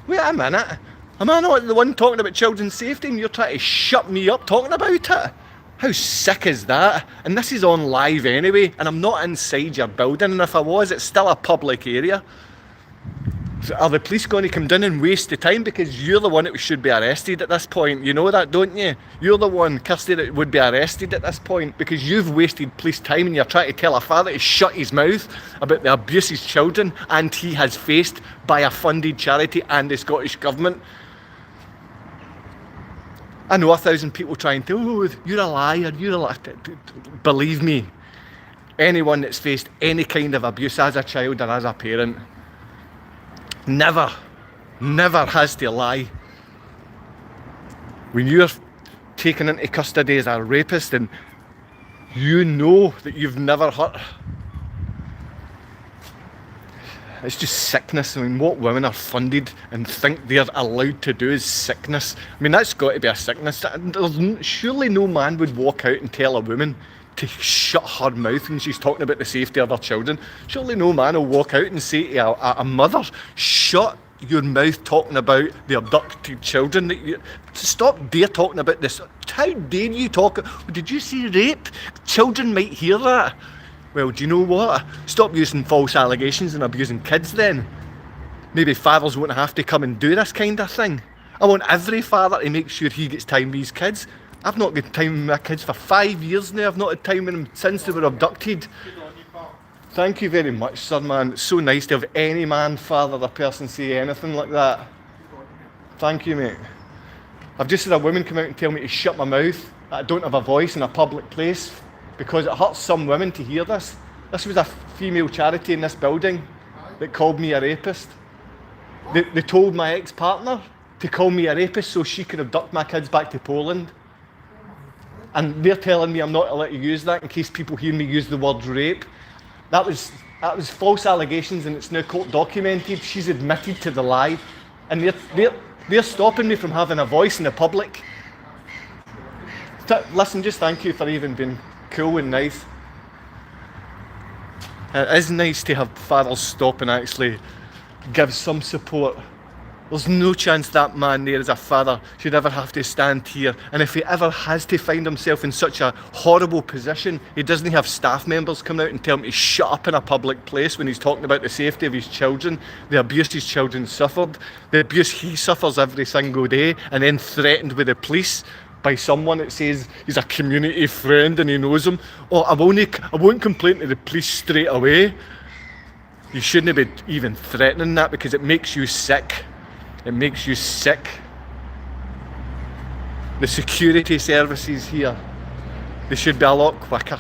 Wait a minute. Am I not the one talking about children's safety and you're trying to shut me up talking about it? How sick is that? And this is on live anyway, and I'm not inside your building, and if I was, it's still a public area. So are the police going to come down and waste the time? Because you're the one that should be arrested at this point. You know that, don't you? You're the one, Kirsty, that would be arrested at this point because you've wasted police time and you're trying to tell a father to shut his mouth about the abuse his children and he has faced by a funded charity and the Scottish Government. I know 1,000 people trying to, oh, you're a liar, you're a liar. Believe me, anyone that's faced any kind of abuse as a child or as a parent never has to lie. When you're taken into custody as a rapist and you know that you've never hurt, it's just sickness. I mean, what women are funded and think they're allowed to do is sickness. I mean, that's got to be a sickness. Surely no man would walk out and tell a woman to shut her mouth when she's talking about the safety of her children. Surely no man will walk out and say to a mother, shut your mouth talking about the abducted children. Stop dare talking about this. How dare you talk? Did you see rape? Children might hear that. Well, do you know what? Stop using false allegations and abusing kids then. Maybe fathers won't have to come and do this kind of thing. I want every father to make sure he gets time with his kids. I've not got time with my kids for 5 years now. I've not had time with them since they were abducted. Thank you very much, sir, man. It's so nice to have any man, father, or person say anything like that. Thank you, mate. I've just had a woman come out and tell me to shut my mouth, that I don't have a voice in a public place, because it hurts some women to hear this. This was a female charity in this building that called me a rapist. They told my ex-partner to call me a rapist so she could abduct my kids back to Poland. And they're telling me I'm not allowed to use that in case people hear me use the word rape. That was false allegations and it's now court documented. She's admitted to the lie. And they're stopping me from having a voice in the public. Listen, just thank you for even being cool and nice. It is nice to have fathers stop and actually give some support. There's no chance that man there as a father should ever have to stand here. And if he ever has to find himself in such a horrible position, he doesn't have staff members come out and tell him to shut up in a public place when he's talking about the safety of his children, the abuse his children suffered, the abuse he suffers every single day, and then threatened with the police by someone that says he's a community friend and he knows him. Oh, I won't complain to the police straight away. You shouldn't be even threatening that because it makes you sick. It makes you sick. The security services here, they should be a lot quicker.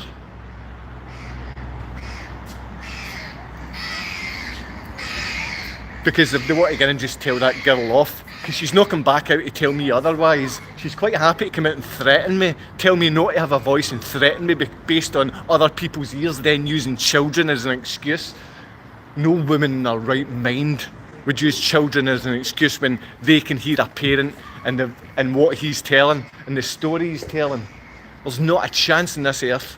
Because if they want to get and just tell that girl off, because she's not come back out to tell me otherwise. She's quite happy to come out and threaten me, tell me not to have a voice and threaten me based on other people's ears, then using children as an excuse. No woman in her right mind would use children as an excuse when they can hear a parent and what he's telling and the story he's telling. There's not a chance in this earth.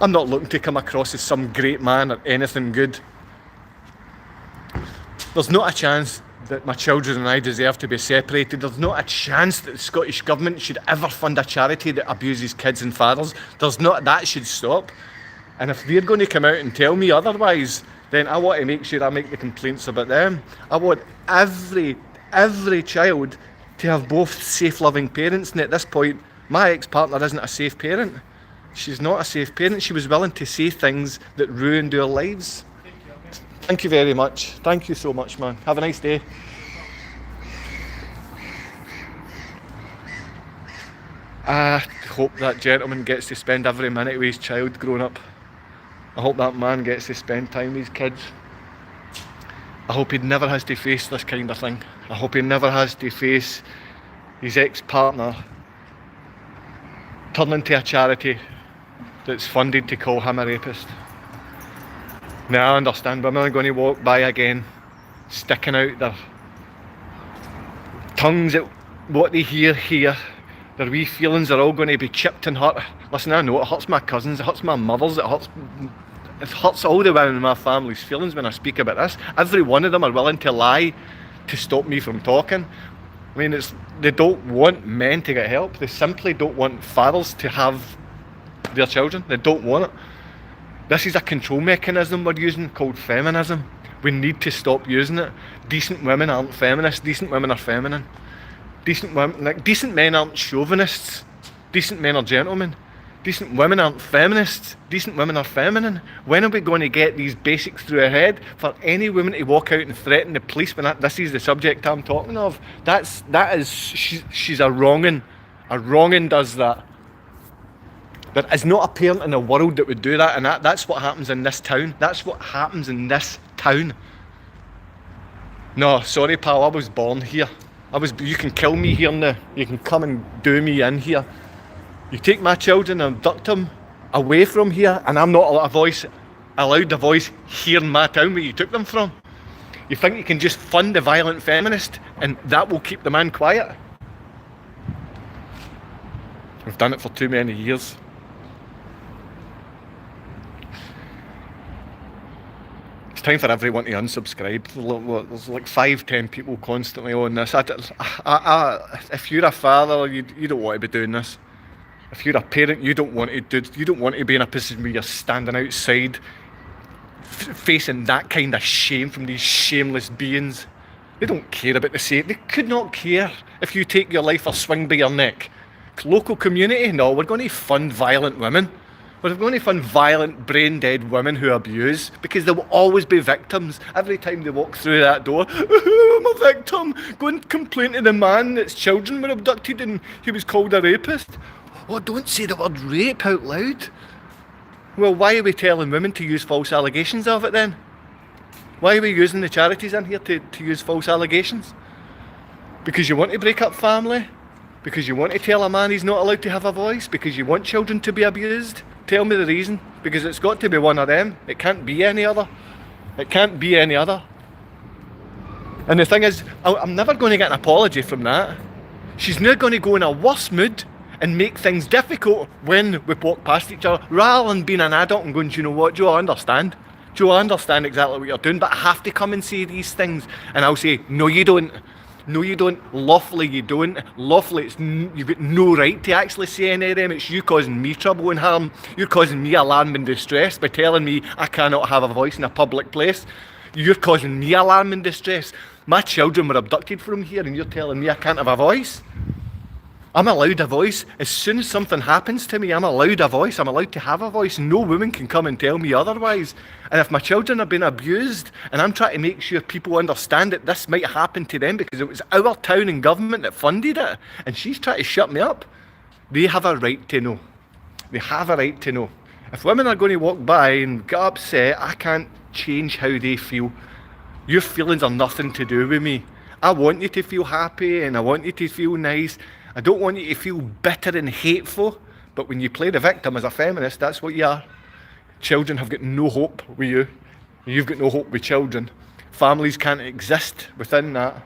I'm not looking to come across as some great man or anything good. There's not a chance that my children and I deserve to be separated. There's not a chance that the Scottish Government should ever fund a charity that abuses kids and fathers. That should stop. And if they're going to come out and tell me otherwise, then I want to make sure I make the complaints about them. I want every child to have both safe, loving parents. And at this point, my ex-partner isn't a safe parent. She's not a safe parent. She was willing to say things that ruined our lives. Thank you very much. Thank you so much, man. Have a nice day. I hope that gentleman gets to spend every minute with his child growing up. I hope that man gets to spend time with his kids. I hope he never has to face this kind of thing. I hope he never has to face his ex-partner turning to a charity that's funded to call him a rapist. Now I understand women are going to walk by again, sticking out their tongues at what they hear here. Their wee feelings are all going to be chipped and hurt. Listen, I know it hurts my cousins, it hurts my mothers, it hurts all the women in my family's feelings when I speak about this. Every one of them are willing to lie to stop me from talking. I mean, they don't want men to get help. They simply don't want fathers to have their children. They don't want it. This is a control mechanism we're using called feminism. We need to stop using it. Decent women aren't feminists. Decent women are feminine. Decent men aren't chauvinists. Decent men are gentlemen. Decent women aren't feminists. Decent women are feminine. When are we going to get these basics through our head for any woman to walk out and threaten the police when this is the subject I'm talking of? She's a wrongin. A wrongin does that. There is not a parent in the world that would do that, and that's what happens in this town. That's what happens in this town. No, sorry pal, I was born here. You can kill me here now. You can come and do me in here. You take my children and abduct them away from here, and I'm not allowed a voice here in my town where you took them from. You think you can just fund a violent feminist and that will keep the man quiet? We've done it for too many years. It's time for everyone to unsubscribe. There's like 5-10 people constantly on this. If you're a father, you don't want to be doing this. If you're a parent, you don't want to be in a position where you're standing outside facing that kind of shame from these shameless beings. They don't care about the safety. They could not care if you take your life or swing by your neck. Local community? No, we're going to fund violent women. We're going to fund violent, brain-dead women who abuse, because there will always be victims. Every time they walk through that door, I'm a victim. Go and complain to the man that's children were abducted and he was called a rapist. Oh, don't say the word rape out loud. Well, why are we telling women to use false allegations of it then? Why are we using the charities in here to use false allegations? Because you want to break up family? Because you want to tell a man he's not allowed to have a voice? Because you want children to be abused? Tell me the reason. Because it's got to be one of them. It can't be any other. It can't be any other. And the thing is, I'm never going to get an apology from that. She's now going to go in a worse mood and make things difficult when we walk past each other, rather than being an adult and going, do you know what, Joe, I understand. Joe, I understand exactly what you're doing, but I have to come and say these things. And I'll say, no, you don't. No, you don't. Lawfully, you don't. Lawfully, you've got no right to actually say any of them. It's you causing me trouble and harm. You're causing me alarm and distress by telling me I cannot have a voice in a public place. You're causing me alarm and distress. My children were abducted from here and you're telling me I can't have a voice? I'm allowed a voice. As soon as something happens to me, I'm allowed a voice. I'm allowed to have a voice. No woman can come and tell me otherwise. And if my children are being abused, and I'm trying to make sure people understand that this might happen to them because it was our town and government that funded it, and she's trying to shut me up, they have a right to know. They have a right to know. If women are going to walk by and get upset, I can't change how they feel. Your feelings are nothing to do with me. I want you to feel happy and I want you to feel nice. I don't want you to feel bitter and hateful, but when you play the victim as a feminist, that's what you are. Children have got no hope with you. You've got no hope with children. Families can't exist within that.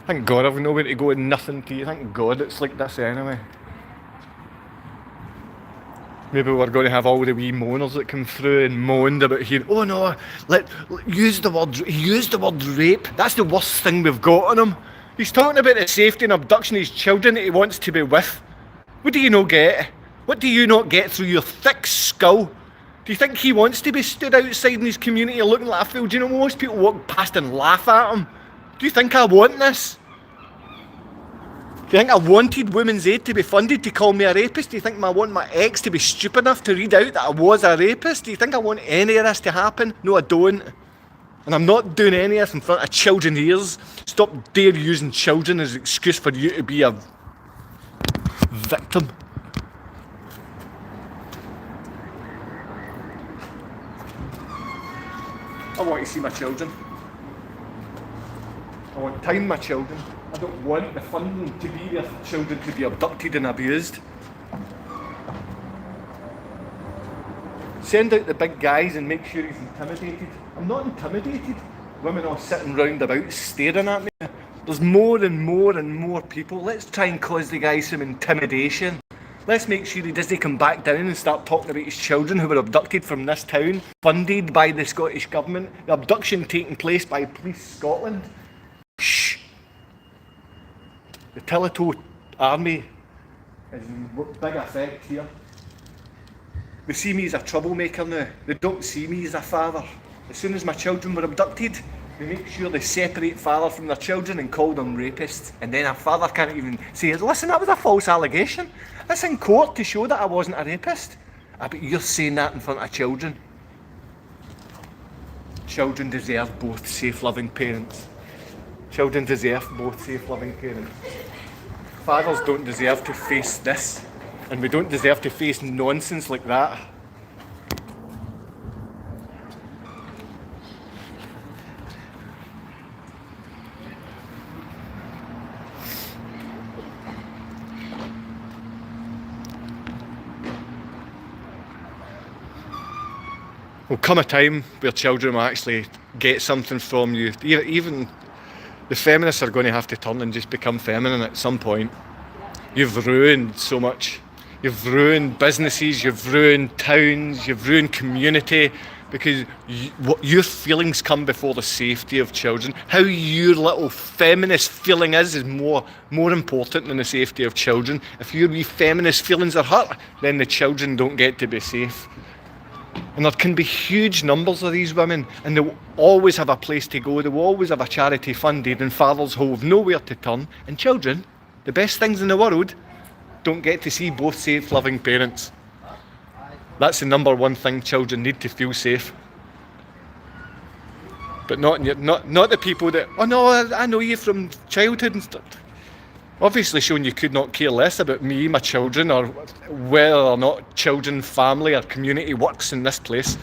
Thank God I've nowhere to go and nothing to you. Thank God it's like this anyway. Maybe we're going to have all the wee moaners that come through and moaned about here. Oh no, use the word rape. That's the worst thing we've got on him. He's talking about the safety and abduction of his children that he wants to be with. What do you not get? What do you not get through your thick skull? Do you think he wants to be stood outside in his community looking like a fool? Do you know most people walk past and laugh at him? Do you think I want this? Do you think I wanted Women's Aid to be funded to call me a rapist? Do you think I want my ex to be stupid enough to read out that I was a rapist? Do you think I want any of this to happen? No, I don't. And I'm not doing any of this in front of children's ears. Stop dare using children as an excuse for you to be a victim. I want to see my children. I want time with my children. I don't want the funding to be there for children to be abducted and abused. Send out the big guys and make sure he's intimidated. I'm not intimidated. Women are sitting round about staring at me. There's more and more and more people. Let's try and cause the guy some intimidation. Let's make sure he doesn't come back down and start talking about his children who were abducted from this town, funded by the Scottish Government, the abduction taking place by Police Scotland. Shh. The Tillito Army is in big effect here. They see me as a troublemaker now. They don't see me as a father. As soon as my children were abducted, they make sure they separate father from their children and call them rapists. And then a father can't even say, listen, that was a false allegation. That's in court to show that I wasn't a rapist. But you're saying that in front of children. Children deserve both safe, loving parents. Children deserve both safe, loving parents. Fathers don't deserve to face this. And we don't deserve to face nonsense like that. Will come a time where children will actually get something from you. Even the feminists are going to have to turn and just become feminine at some point. You've ruined so much. You've ruined businesses, you've ruined towns, you've ruined community, because what your feelings come before the safety of children. How your little feminist feeling is more important than the safety of children. If your wee feminist feelings are hurt, then the children don't get to be safe. And there can be huge numbers of these women, and they will always have a place to go, they will always have a charity funded, and fathers who have nowhere to turn. And children, the best things in the world, don't get to see both safe, loving parents. That's the number one thing children need, to feel safe. But not the people that, oh no, I know you from childhood and stuff. Obviously showing you could not care less about me, my children, or whether or not children, family or community works in this place.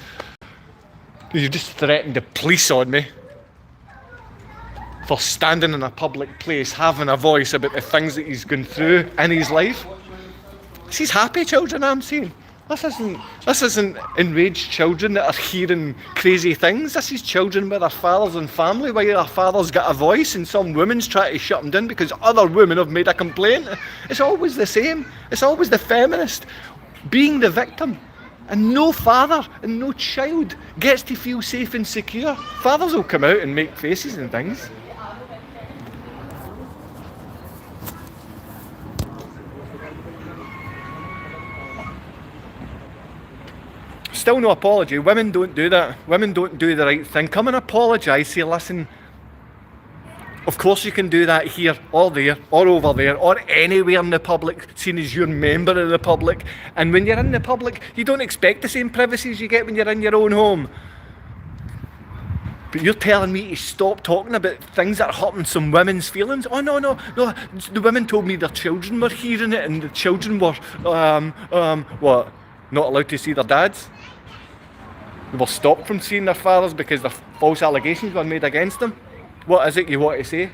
You just threatened the police on me for standing in a public place, having a voice about the things that he's gone through in his life. These happy children, I'm saying. This isn't enraged children that are hearing crazy things. This is children with their fathers and family, where their father's got a voice and some women's try to shut them down because other women have made a complaint. It's always the same. It's always the feminist being the victim. And no father and no child gets to feel safe and secure. Fathers will come out and make faces and things. Still no apology. Women don't do that. Women don't do the right thing. Come and apologise. Say, listen, of course you can do that here or there or over there or anywhere in the public, seen as you're a member of the public. And when you're in the public, you don't expect the same privacy as you get when you're in your own home. But you're telling me to stop talking about things that are hurting some women's feelings? Oh, no. The women told me their children were hearing it, and the children were, what, not allowed to see their dads? They were stopped from seeing their fathers because the false allegations were made against them? What is it you want to say?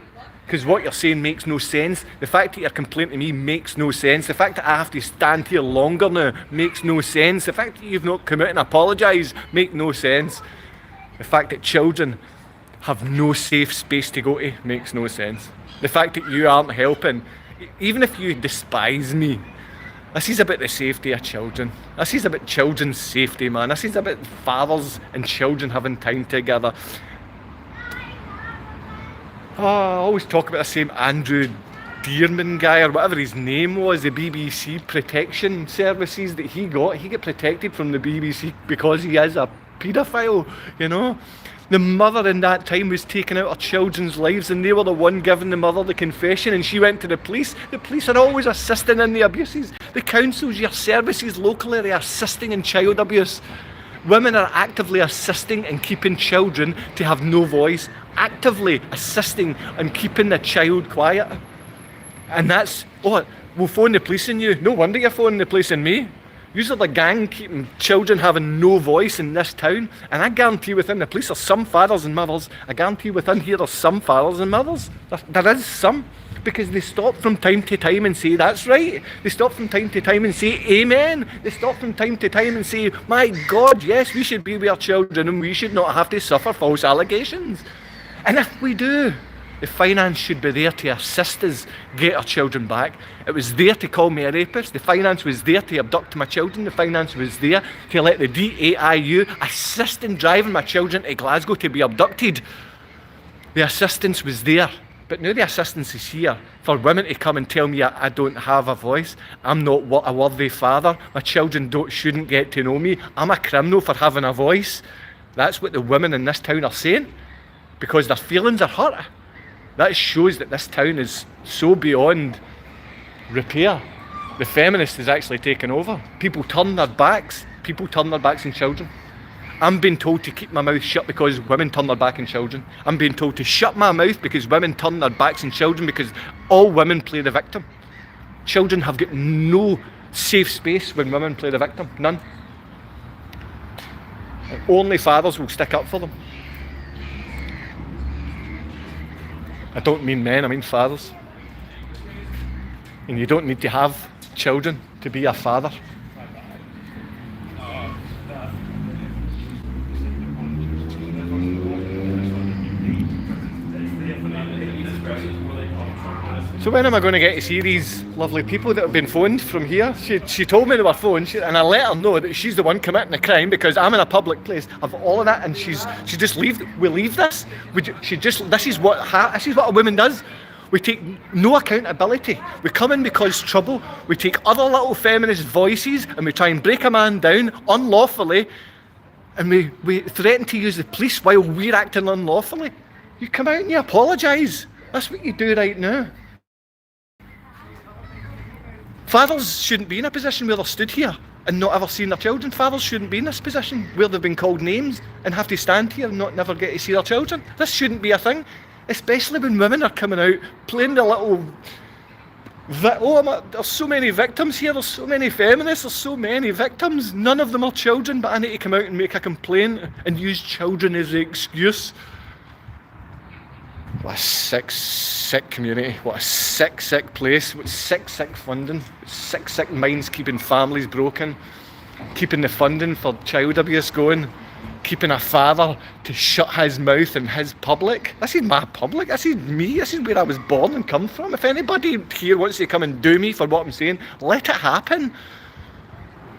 Because what you're saying makes no sense. The fact that you're complaining to me makes no sense. The fact that I have to stand here longer now makes no sense. The fact that you've not come out and apologised makes no sense. The fact that children have no safe space to go to makes no sense. The fact that you aren't helping, even if you despise me, this is about the safety of children. This is about children's safety, man. This is about fathers and children having time together. Oh, I always talk about the same Andrew Dearman guy, or whatever his name was, the BBC protection services that he got. He got protected from the BBC because he is a paedophile, you know. The mother in that time was taking out her children's lives, and they were the one giving the mother the confession, and she went to the police. The police are always assisting in the abuses. The councils, your services locally, they are assisting in child abuse. Women are actively assisting in keeping children to have no voice, actively assisting in keeping the child quiet. And that's, oh, we'll phone the police on you. No wonder you're phoning the police on me. These are the gang keeping children having no voice in this town. And I guarantee within the police there's some fathers and mothers. I guarantee within here there's some fathers and mothers. There is some. Because they stop from time to time and say, that's right. They stop from time to time and say, amen. They stop from time to time and say, my God, yes, we should be with our children and we should not have to suffer false allegations. And if we do, the finance should be there to assist us get our children back. It was there to call me a rapist. The finance was there to abduct my children. The finance was there to let the DAIU assist in driving my children to Glasgow to be abducted. The assistance was there. But now the assistance is here for women to come and tell me I don't have a voice. I'm not a worthy father. My children shouldn't get to know me. I'm a criminal for having a voice. That's what the women in this town are saying, because their feelings are hurt. That shows that this town is so beyond repair. The feminist is actually taking over. People turn their backs. People turn their backs on children. I'm being told to keep my mouth shut because women turn their back on children. I'm being told to shut my mouth because women turn their backs on children, because all women play the victim. Children have got no safe space when women play the victim. None. And only fathers will stick up for them. I don't mean men, I mean fathers. And you don't need to have children to be a father. So when am I going to get to see these lovely people that have been phoned from here? She told me they were phoned, and I let her know that she's the one committing a crime because I'm in a public place of all of that, and she just we leave this. This is what a woman does. We take no accountability. We come in because trouble. We take other little feminist voices and we try and break a man down unlawfully, and we threaten to use the police while we're acting unlawfully. You come out and you apologise. That's what you do right now. Fathers shouldn't be in a position where they're stood here and not ever seen their children. Fathers shouldn't be in this position where they've been called names and have to stand here and never get to see their children. This shouldn't be a thing, especially when women are coming out playing the little... there's so many victims here, there's so many feminists, there's so many victims. None of them are children, but I need to come out and make a complaint and use children as the excuse. What a sick community. What a sick place. What sick funding. Sick minds keeping families broken. Keeping the funding for child abuse going. Keeping a father to shut his mouth in his public. This is my public. This is me. This is where I was born and come from. If anybody here wants to come and do me for what I'm saying, let it happen.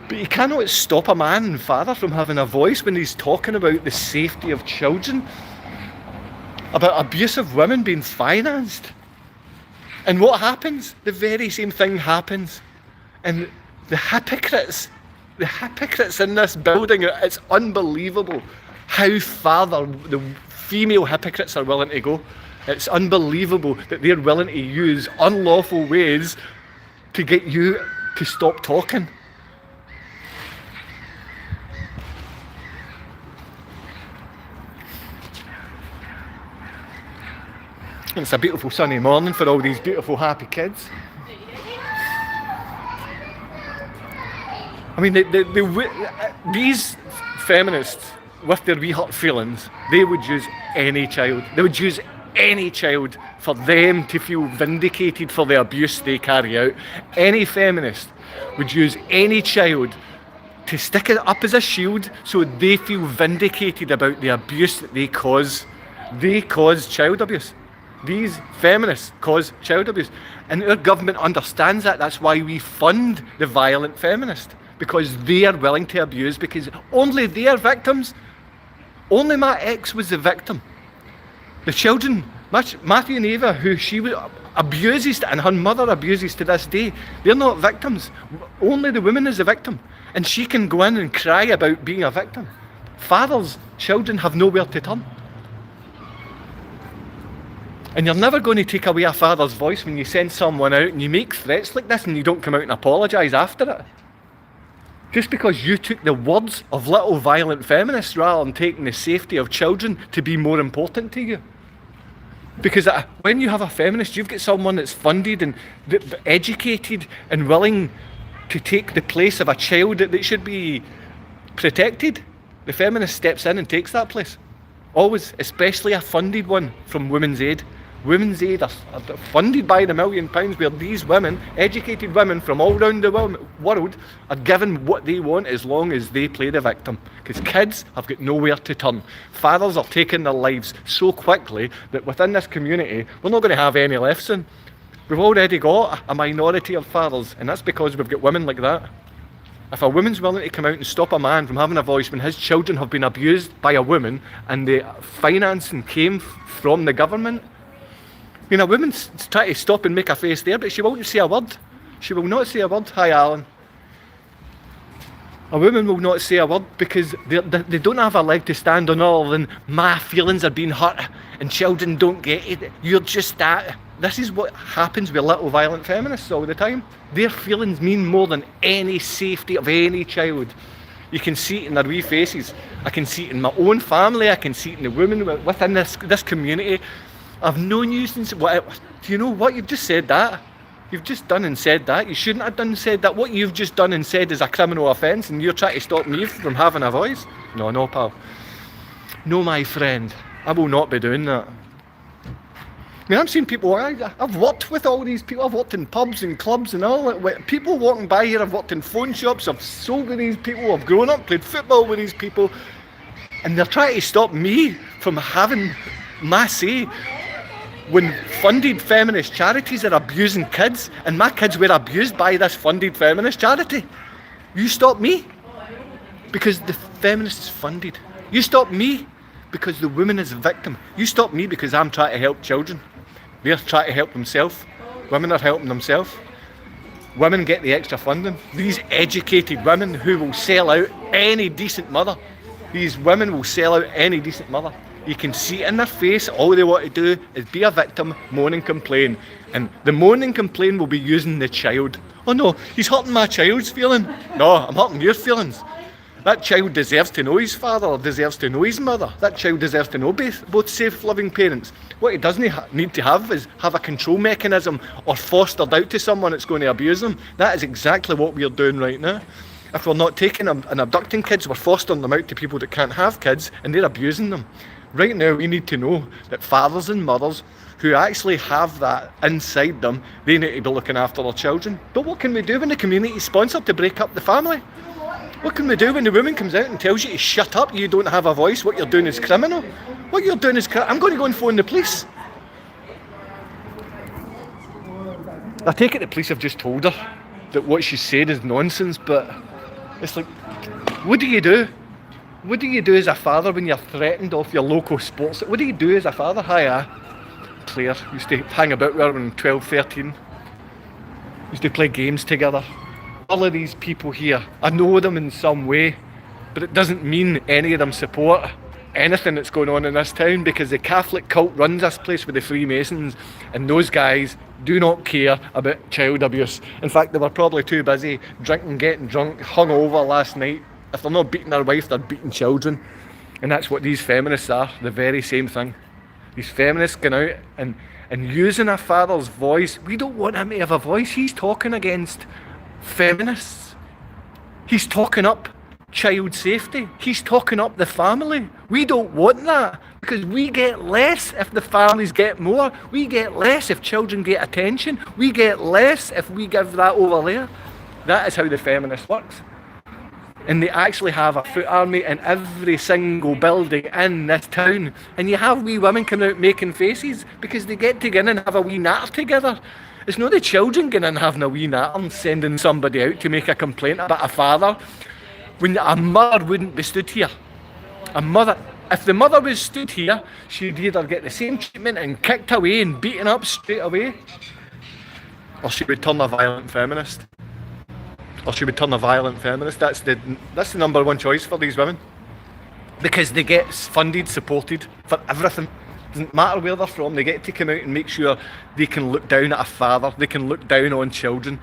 But you cannot stop a man and father from having a voice when he's talking about the safety of children. About abusive women being financed. And what happens? The very same thing happens. And the hypocrites in this building, it's unbelievable how far the female hypocrites are willing to go. It's unbelievable that they're willing to use unlawful ways to get you to stop talking. It's a beautiful sunny morning for all these beautiful happy kids. I mean, these feminists, with their wee hurt feelings, they would use any child. They would use any child for them to feel vindicated for the abuse they carry out. Any feminist would use any child to stick it up as a shield so they feel vindicated about the abuse that they cause. They cause child abuse. These feminists cause child abuse. And our government understands that. That's why we fund the violent feminist. Because they are willing to abuse, because only they are victims. Only my ex was the victim. The children, Matthew and Eva, who she abuses and her mother abuses to this day, they're not victims. Only the woman is the victim. And she can go in and cry about being a victim. Fathers, children have nowhere to turn. And you're never going to take away a father's voice when you send someone out and you make threats like this and you don't come out and apologise after it. Just because you took the words of little violent feminists rather than taking the safety of children to be more important to you. Because when you have a feminist, you've got someone that's funded and educated and willing to take the place of a child that should be protected. The feminist steps in and takes that place. Always, especially a funded one from Women's Aid. Women's Aid are funded by the £1 million where these women, educated women from all around the world, are given what they want as long as they play the victim. Because kids have got nowhere to turn. Fathers are taking their lives so quickly that within this community, we're not going to have any left soon. We've already got a minority of fathers, and that's because we've got women like that. If a woman's willing to come out and stop a man from having a voice when his children have been abused by a woman and the financing came from the government, I mean, a woman's trying to stop and make a face there, but she won't say a word. She will not say a word. Hi, Alan. A woman will not say a word because they don't have a leg to stand on other than my feelings are being hurt and children don't get it. You're just that. This is what happens with little violent feminists all the time. Their feelings mean more than any safety of any child. You can see it in their wee faces. I can see it in my own family. I can see it in the women within this community. I've known you since... Do you know what? You've just said that. You've just done and said that. You shouldn't have done and said that. What you've just done and said is a criminal offence and you're trying to stop me from having a voice? No, pal. No, my friend. I will not be doing that. I mean, I'm seeing people... I've worked with all these people. I've worked in pubs and clubs and all that. People walking by here, I've worked in phone shops. I've sold with these people. I've grown up, played football with these people. And they're trying to stop me from having my say. When funded feminist charities are abusing kids, and my kids were abused by this funded feminist charity, you stop me because the feminists funded. You stop me because the woman is a victim. You stop me because I'm trying to help children. They're trying to help themselves. Women are helping themselves. Women get the extra funding. These educated women who will sell out any decent mother. These women will sell out any decent mother. You can see it in their face. All they want to do is be a victim, moan and complain. And the moan and complain will be using the child. Oh no, he's hurting my child's feeling. No, I'm hurting your feelings. That child deserves to know his father, or deserves to know his mother. That child deserves to know both safe, loving parents. What he doesn't need to have is have a control mechanism or fostered out to someone that's going to abuse them. That is exactly what we're doing right now. If we're not taking them and abducting kids, we're fostering them out to people that can't have kids and they're abusing them. Right now, we need to know that fathers and mothers who actually have that inside them, they need to be looking after their children. But what can we do when the community is sponsored to break up the family? What can we do when the woman comes out and tells you to shut up, you don't have a voice, what you're doing is criminal? What you're doing is criminal. I'm going to go and phone the police. I take it the police have just told her that what she said is nonsense, but it's like, what do you do? What do you do as a father when you're threatened off your local sports? What do you do as a father? Hiya, Claire. Used to hang about with her when 12, 13. Used to play games together. All of these people here, I know them in some way, but it doesn't mean any of them support anything that's going on in this town because the Catholic cult runs this place with the Freemasons and those guys do not care about child abuse. In fact, they were probably too busy drinking, getting drunk, hungover last night. If they're not beating their wife, they're beating children. And that's what these feminists are, the very same thing. These feminists going out and using a father's voice. We don't want him to have a voice. He's talking against feminists. He's talking up child safety. He's talking up the family. We don't want that because we get less if the families get more. We get less if children get attention. We get less if we give that over there. That is how the feminist works. And they actually have a foot army in every single building in this town. And you have wee women coming out making faces because they get to go in and have a wee natter together. It's not the children going in and having a wee natter and sending somebody out to make a complaint about a father. When a mother wouldn't be stood here. If the mother was stood here, she'd either get the same treatment and kicked away and beaten up straight away, or she would turn a violent feminist. That's the number one choice for these women. Because they get funded, supported for everything. Doesn't matter where they're from, they get to come out and make sure they can look down at a father, they can look down on children,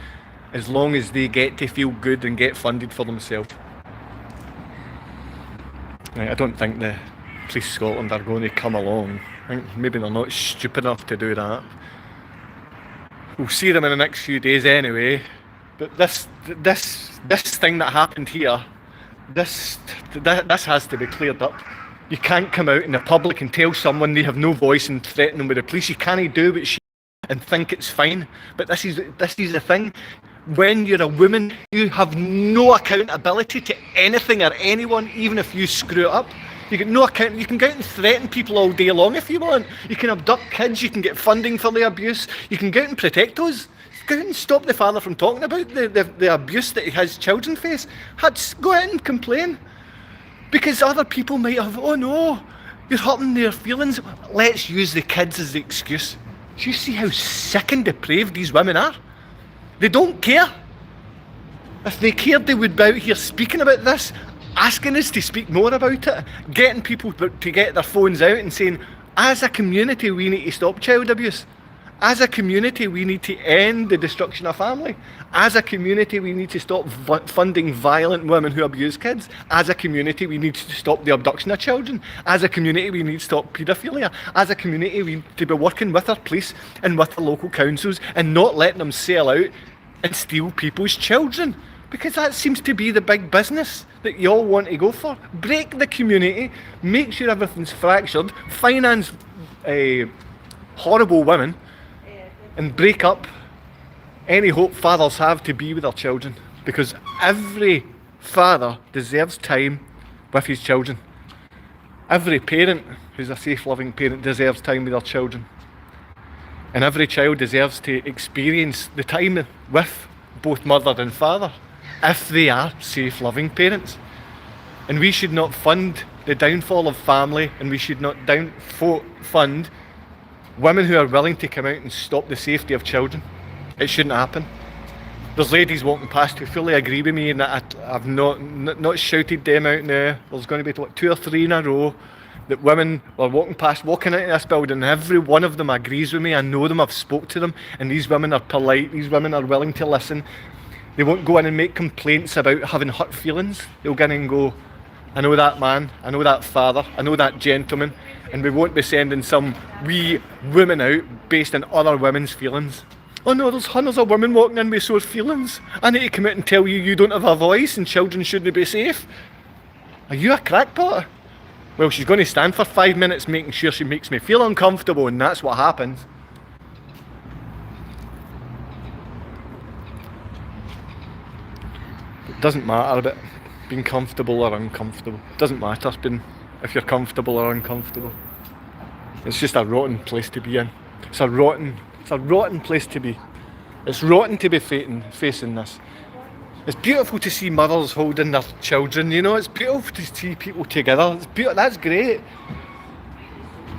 as long as they get to feel good and get funded for themselves. I don't think the Police Scotland are going to come along. I think maybe they're not stupid enough to do that. We'll see them in the next few days anyway. But this thing that happened here, this has to be cleared up. You can't come out in the public and tell someone they have no voice and threaten them with the police. You can't do what she and think it's fine. But this is the thing. When you're a woman, you have no accountability to anything or anyone, even if you screw it up. You get no account. You can go out and threaten people all day long if you want. You can abduct kids. You can get funding for the abuse. You can go out and protect those. Go out and stop the father from talking about the abuse that his children face. Go out and complain. Because other people might have, oh no, you're hurting their feelings. Let's use the kids as the excuse. Do you see how sick and depraved these women are? They don't care. If they cared, they would be out here speaking about this, asking us to speak more about it, getting people to get their phones out and saying, as a community, we need to stop child abuse. As a community, we need to end the destruction of family. As a community, we need to stop funding violent women who abuse kids. As a community, we need to stop the abduction of children. As a community, we need to stop paedophilia. As a community, we need to be working with our police and with the local councils and not letting them sell out and steal people's children. Because that seems to be the big business that you all want to go for. Break the community, make sure everything's fractured, finance horrible women, and break up any hope fathers have to be with their children. Because every father deserves time with his children. Every parent who's a safe, loving parent deserves time with their children. And every child deserves to experience the time with both mother and father if they are safe, loving parents. And we should not fund the downfall of family, and we should not fund women who are willing to come out and stop the safety of children. It shouldn't happen. There's ladies walking past who fully agree with me, and I've not shouted them out now. There's going to be 2 or 3 in a row that women are walking into this building, and every one of them agrees with me. I know them, I've spoke to them, and these women are polite, these women are willing to listen. They won't go in and make complaints about having hurt feelings. They'll go in and go, I know that man, I know that father, I know that gentleman, and we won't be sending some wee woman out based on other women's feelings. Oh no, there's hundreds of women walking in with sore feelings. I need to come out and tell you you don't have a voice and children shouldn't be safe. Are you a crackpot? Well, she's going to stand for 5 minutes making sure she makes me feel uncomfortable, and that's what happens. It doesn't matter about being comfortable or uncomfortable. It doesn't matter if you're comfortable or uncomfortable. It's just a rotten place to be in. It's a rotten place to be. It's rotten to be facing this. It's beautiful to see mothers holding their children, you know, it's beautiful to see people together. It's beautiful, that's great.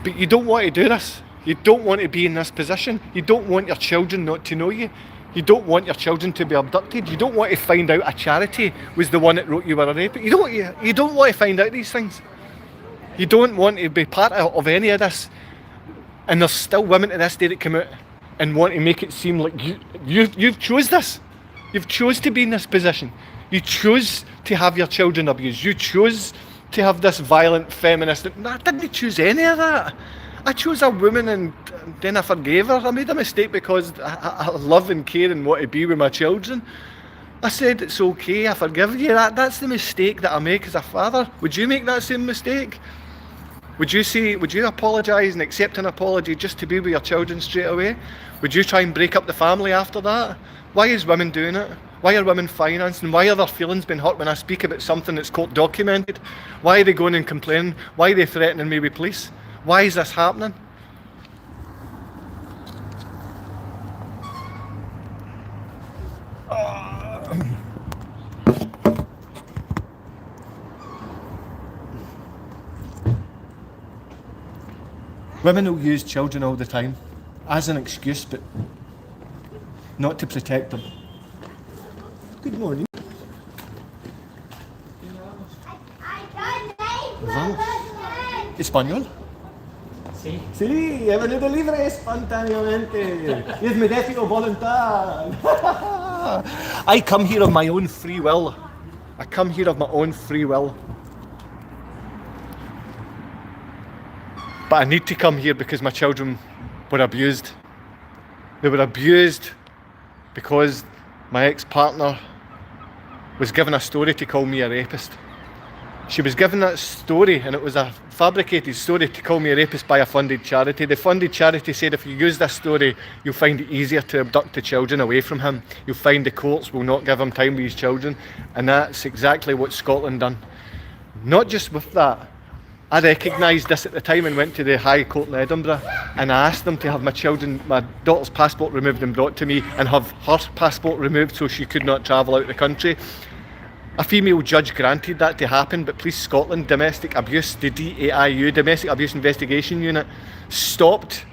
But you don't want to do this. You don't want to be in this position. You don't want your children not to know you. You don't want your children to be abducted. You don't want to find out a charity was the one that wrote you were a rapist. You don't want to find out these things. You don't want to be part of any of this. And there's still women to this day that come out and want to make it seem like you've chose this. You've chose to be in this position. You chose to have your children abused. You chose to have this violent feminist. No, I didn't choose any of that. I chose a woman and then I forgave her. I made a mistake because I love and care and want to be with my children. I said, it's okay, I forgive you. That's the mistake that I make as a father. Would you make that same mistake? Would you apologise and accept an apology just to be with your children straight away? Would you try and break up the family after that? Why is women doing it? Why are women financing? Why are their feelings being hurt when I speak about something that's court documented? Why are they going and complaining? Why are they threatening me with police? Why is this happening? Women will use children all the time as an excuse, but not to protect them. Good morning. ¿Vamos? ¿Español? Sí. Sí, he venido libre espontáneamente. Es mi décimo voluntad. I come here of my own free will. I come here of my own free will. But I need to come here because my children were abused. They were abused because my ex-partner was given a story to call me a rapist. She was given that story, and it was a fabricated story to call me a rapist by a funded charity. The funded charity said if you use this story, you'll find it easier to abduct the children away from him. You'll find the courts will not give him time with his children. And that's exactly what Scotland done. Not just with that. I recognised this at the time and went to the High Court in Edinburgh, and I asked them to have my daughter's passport removed and brought to me, and have her passport removed so she could not travel out of the country. A female judge granted that to happen, but Police Scotland Domestic Abuse, the DAIU, Domestic Abuse Investigation Unit, stopped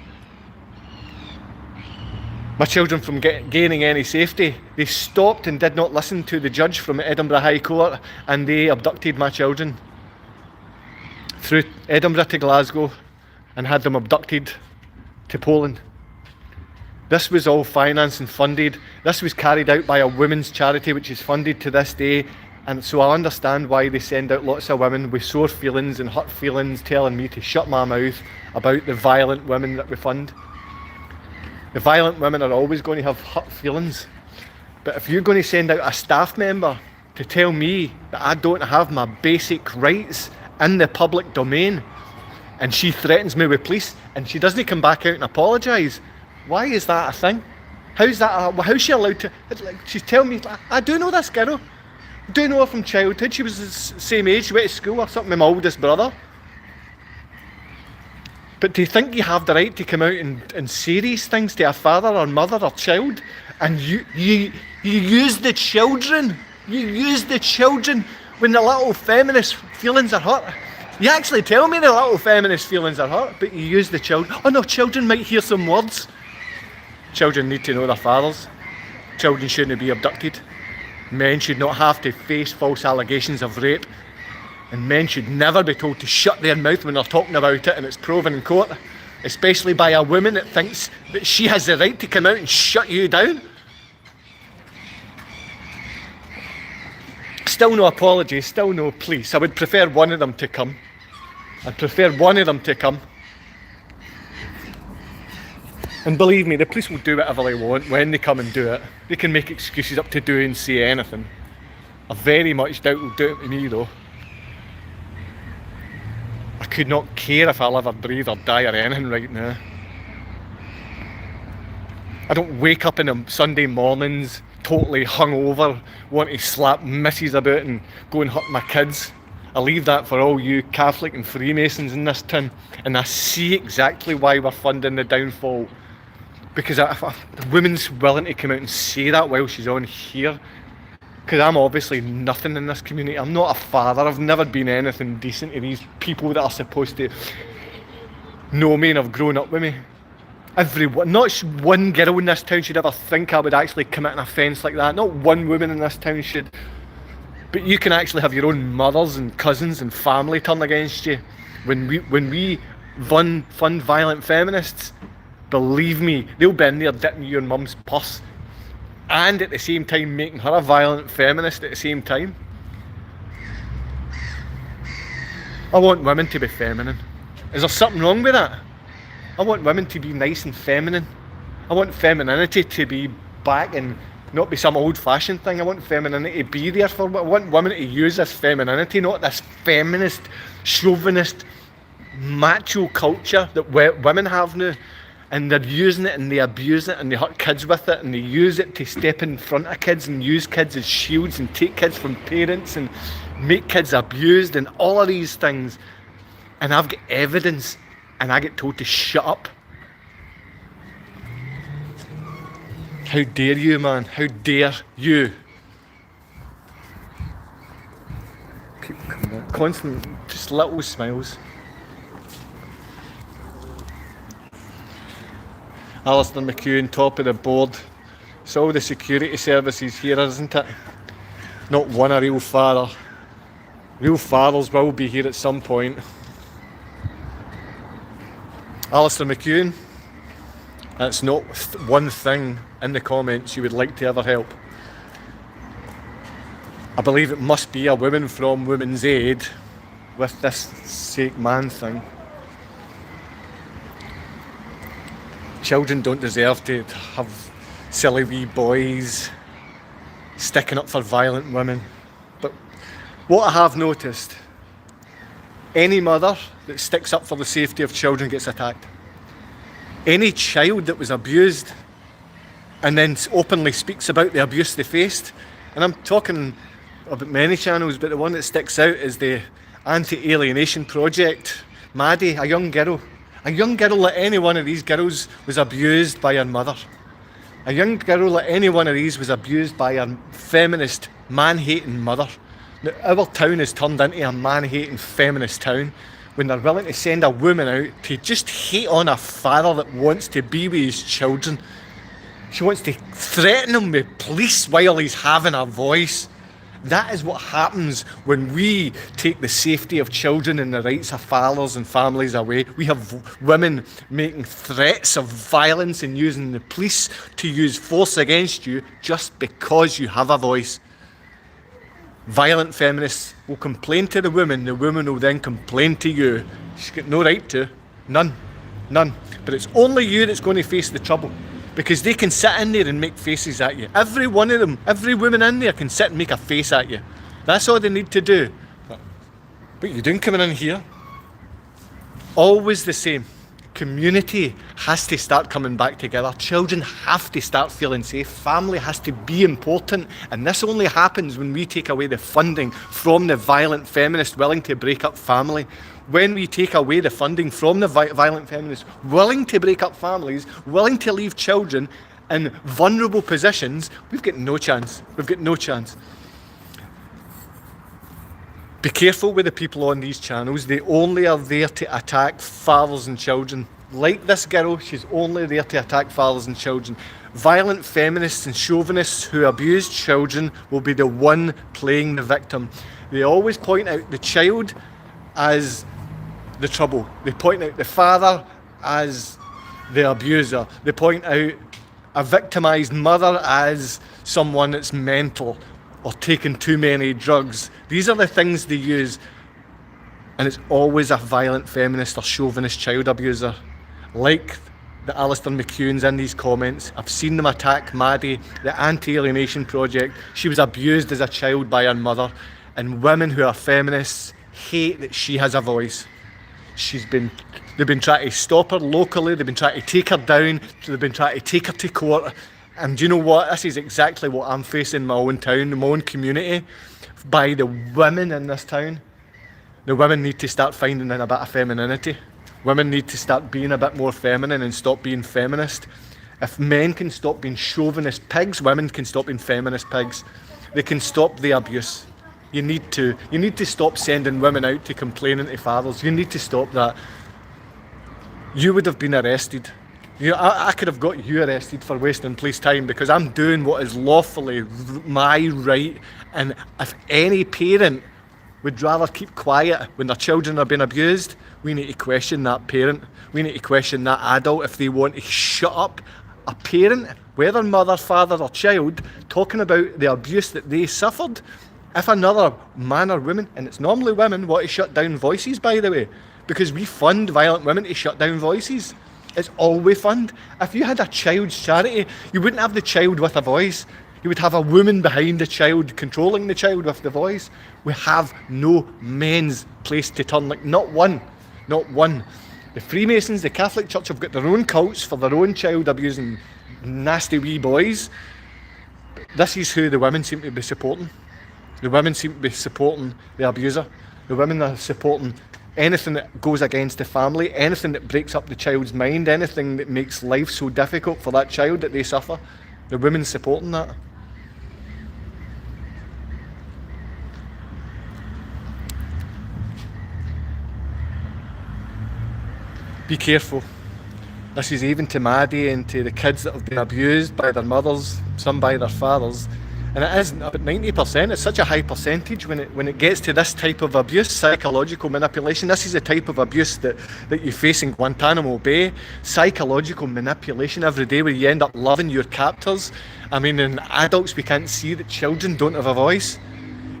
my children from gaining any safety. They stopped and did not listen to the judge from Edinburgh High Court, and they abducted my children through Edinburgh to Glasgow and had them abducted to Poland. This was all financed and funded. This was carried out by a women's charity which is funded to this day, and so I understand why they send out lots of women with sore feelings and hurt feelings telling me to shut my mouth about the violent women that we fund. The violent women are always going to have hurt feelings. But if you're going to send out a staff member to tell me that I don't have my basic rights in the public domain, and she threatens me with police, and she doesn't come back out and apologise, why is that a thing? How's she allowed to? She's telling me, I do know this girl. I do know her from childhood. She was the same age, she went to school or something with my oldest brother. But do you think you have the right to come out and say these things to a father or mother or child? And you use the children. You use the children when the little feminist feelings are hurt. You actually tell me the little feminist feelings are hurt, but you use the children. Oh no, children might hear some words. Children need to know their fathers. Children shouldn't be abducted. Men should not have to face false allegations of rape. And men should never be told to shut their mouth when they're talking about it and it's proven in court, especially by a woman that thinks that she has the right to come out and shut you down. Still no apology, still no police. I would prefer one of them to come. I'd prefer one of them to come. And believe me, the police will do whatever they want when they come and do it. They can make excuses up to do and say anything. I very much doubt they'll do it to me though. I could not care if I live or breathe or die or anything right now. I don't wake up in the Sunday mornings totally hungover, want to slap missus about and go and hurt my kids. I leave that for all you Catholic and Freemasons in this town, and I see exactly why we're funding the downfall. Because if a woman's willing to come out and say that while she's on here, because I'm obviously nothing in this community. I'm not a father. I've never been anything decent to these people that are supposed to know me and have grown up with me. Not one girl in this town should ever think I would actually commit an offence like that. Not one woman in this town should. But you can actually have your own mothers and cousins and family turn against you. When we fund violent feminists, believe me, they'll be in there dipping your mum's purse. And at the same time making her a violent feminist at the same time. I want women to be feminine. Is there something wrong with that? I want women to be nice and feminine. I want femininity to be back and not be some old-fashioned thing. I want femininity to be there for. I want women to use this femininity, not this feminist, chauvinist, macho culture that women have now. And they're using it and they abuse it and they hurt kids with it and they use it to step in front of kids and use kids as shields and take kids from parents and make kids abused and all of these things. And I've got evidence and I get told to shut up. How dare you, man? How dare you? Keep coming out. Constant, just little smiles. Alistair McEwen, top of the board. It's all the security services here, isn't it? Not one a real father. Real fathers will be here at some point. Alistair McEwen, that's not one thing in the comments you would like to ever help. I believe it must be a woman from Women's Aid with this sake man thing. Children don't deserve to have silly wee boys sticking up for violent women. But what I have noticed, any mother that sticks up for the safety of children gets attacked. Any child that was abused and then openly speaks about the abuse they faced, and I'm talking about many channels, but the one that sticks out is the Anti-Alienation Project. Maddie, a young girl like any one of these girls was abused by her mother. A young girl like any one of these was abused by her feminist, man-hating mother. Now, our town has turned into a man-hating feminist town when they're willing to send a woman out to just hate on a father that wants to be with his children. She wants to threaten him with police while he's having a voice. That is what happens when we take the safety of children and the rights of fathers and families away. We have women making threats of violence and using the police to use force against you just because you have a voice. Violent feminists will complain to the woman will then complain to you. She's got no right to. None. But it's only you that's going to face the trouble. Because they can sit in there and make faces at you. Every one of them, every woman in there can sit and make a face at you. That's all they need to do. What are you doing coming in here? Always the same. Community has to start coming back together. Children have to start feeling safe. Family has to be important. And this only happens when we take away the funding from the violent feminists willing to break up family. When we take away the funding from the violent feminists willing to break up families, willing to leave children in vulnerable positions, we've got no chance. We've got no chance. Be careful with the people on these channels. They only are there to attack fathers and children. Like this girl, she's only there to attack fathers and children. Violent feminists and chauvinists who abuse children will be the one playing the victim. They always point out the child as the trouble. They point out the father as the abuser. They point out a victimised mother as someone that's mental or taking too many drugs. These are the things they use, and it's always a violent feminist or chauvinist child abuser. Like the Alistair McEwens in these comments. I've seen them attack Maddie, the Anti-Alienation Project. She was abused as a child by her mother, and women who are feminists hate that she has a voice. They've been trying to stop her locally, they've been trying to take her down, they've been trying to take her to court. And do you know what? This is exactly what I'm facing in my own town, in my own community, by the women in this town. The women need to start finding in a bit of femininity. Women need to start being a bit more feminine and stop being feminist. If men can stop being chauvinist pigs, women can stop being feminist pigs. They can stop the abuse. You need to stop sending women out to complaining to fathers. You need to stop that. You would have been arrested. I could have got you arrested for wasting police time because I'm doing what is lawfully my right. And if any parent would rather keep quiet when their children are being abused, we need to question that parent. We need to question that adult if they want to shut up a parent, whether mother, father or child, talking about the abuse that they suffered. If another man or woman, and it's normally women, want to shut down voices, by the way, because we fund violent women to shut down voices. It's all we fund. If you had a child's charity, you wouldn't have the child with a voice. You would have a woman behind the child, controlling the child with the voice. We have no men's place to turn, like not one. The Freemasons, the Catholic Church have got their own cults for their own child abusing nasty wee boys. This is who the women seem to be supporting. The women seem to be supporting the abuser. The women are supporting anything that goes against the family, anything that breaks up the child's mind, anything that makes life so difficult for that child that they suffer. The women supporting that. Be careful. This is even to Maddie and to the kids that have been abused by their mothers, some by their fathers. And it is about 90%. It's such a high percentage when it gets to this type of abuse, psychological manipulation. This is the type of abuse that you face in Guantanamo Bay. Psychological manipulation every day where you end up loving your captors. I mean, in adults we can't see that children don't have a voice.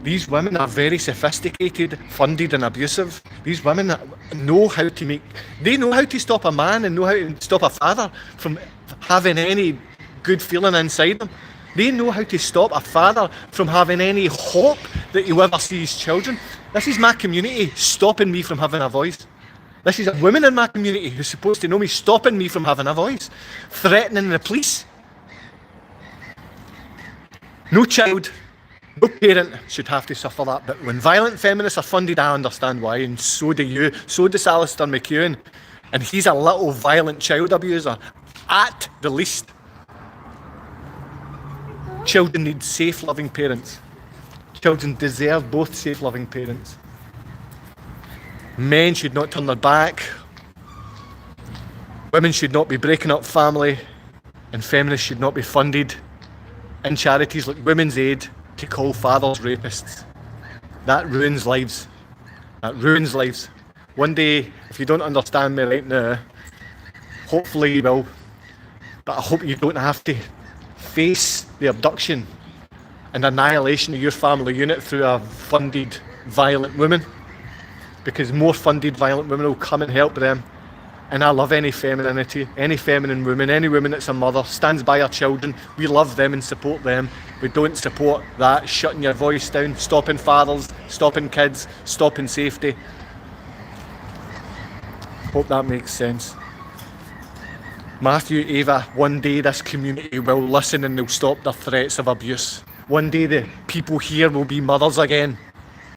These women are very sophisticated, funded and abusive. These women know how to stop a man and know how to stop a father from having any good feeling inside them. They know how to stop a father from having any hope that he'll ever see his children. This is my community stopping me from having a voice. This is a woman in my community who's supposed to know me stopping me from having a voice. Threatening the police. No child, no parent should have to suffer that. But when violent feminists are funded, I understand why, and so do you. So does Alistair McEwen. And he's a little violent child abuser, at the least. Children need safe, loving parents. Children deserve both safe, loving parents. Men should not turn their back. Women should not be breaking up family. And feminists should not be funded in charities like Women's Aid to call fathers rapists. That ruins lives. That ruins lives. One day, if you don't understand me right now, hopefully you will, but I hope you don't have to face the abduction and annihilation of your family unit through a funded violent woman, because more funded violent women will come and help them. And I love any femininity, any feminine woman, any woman that's a mother, stands by her children. We love them and support them. We don't support that shutting your voice down, stopping fathers, stopping kids, stopping safety. Hope that makes sense. Matthew, Ava, one day this community will listen and they'll stop their threats of abuse. One day the people here will be mothers again.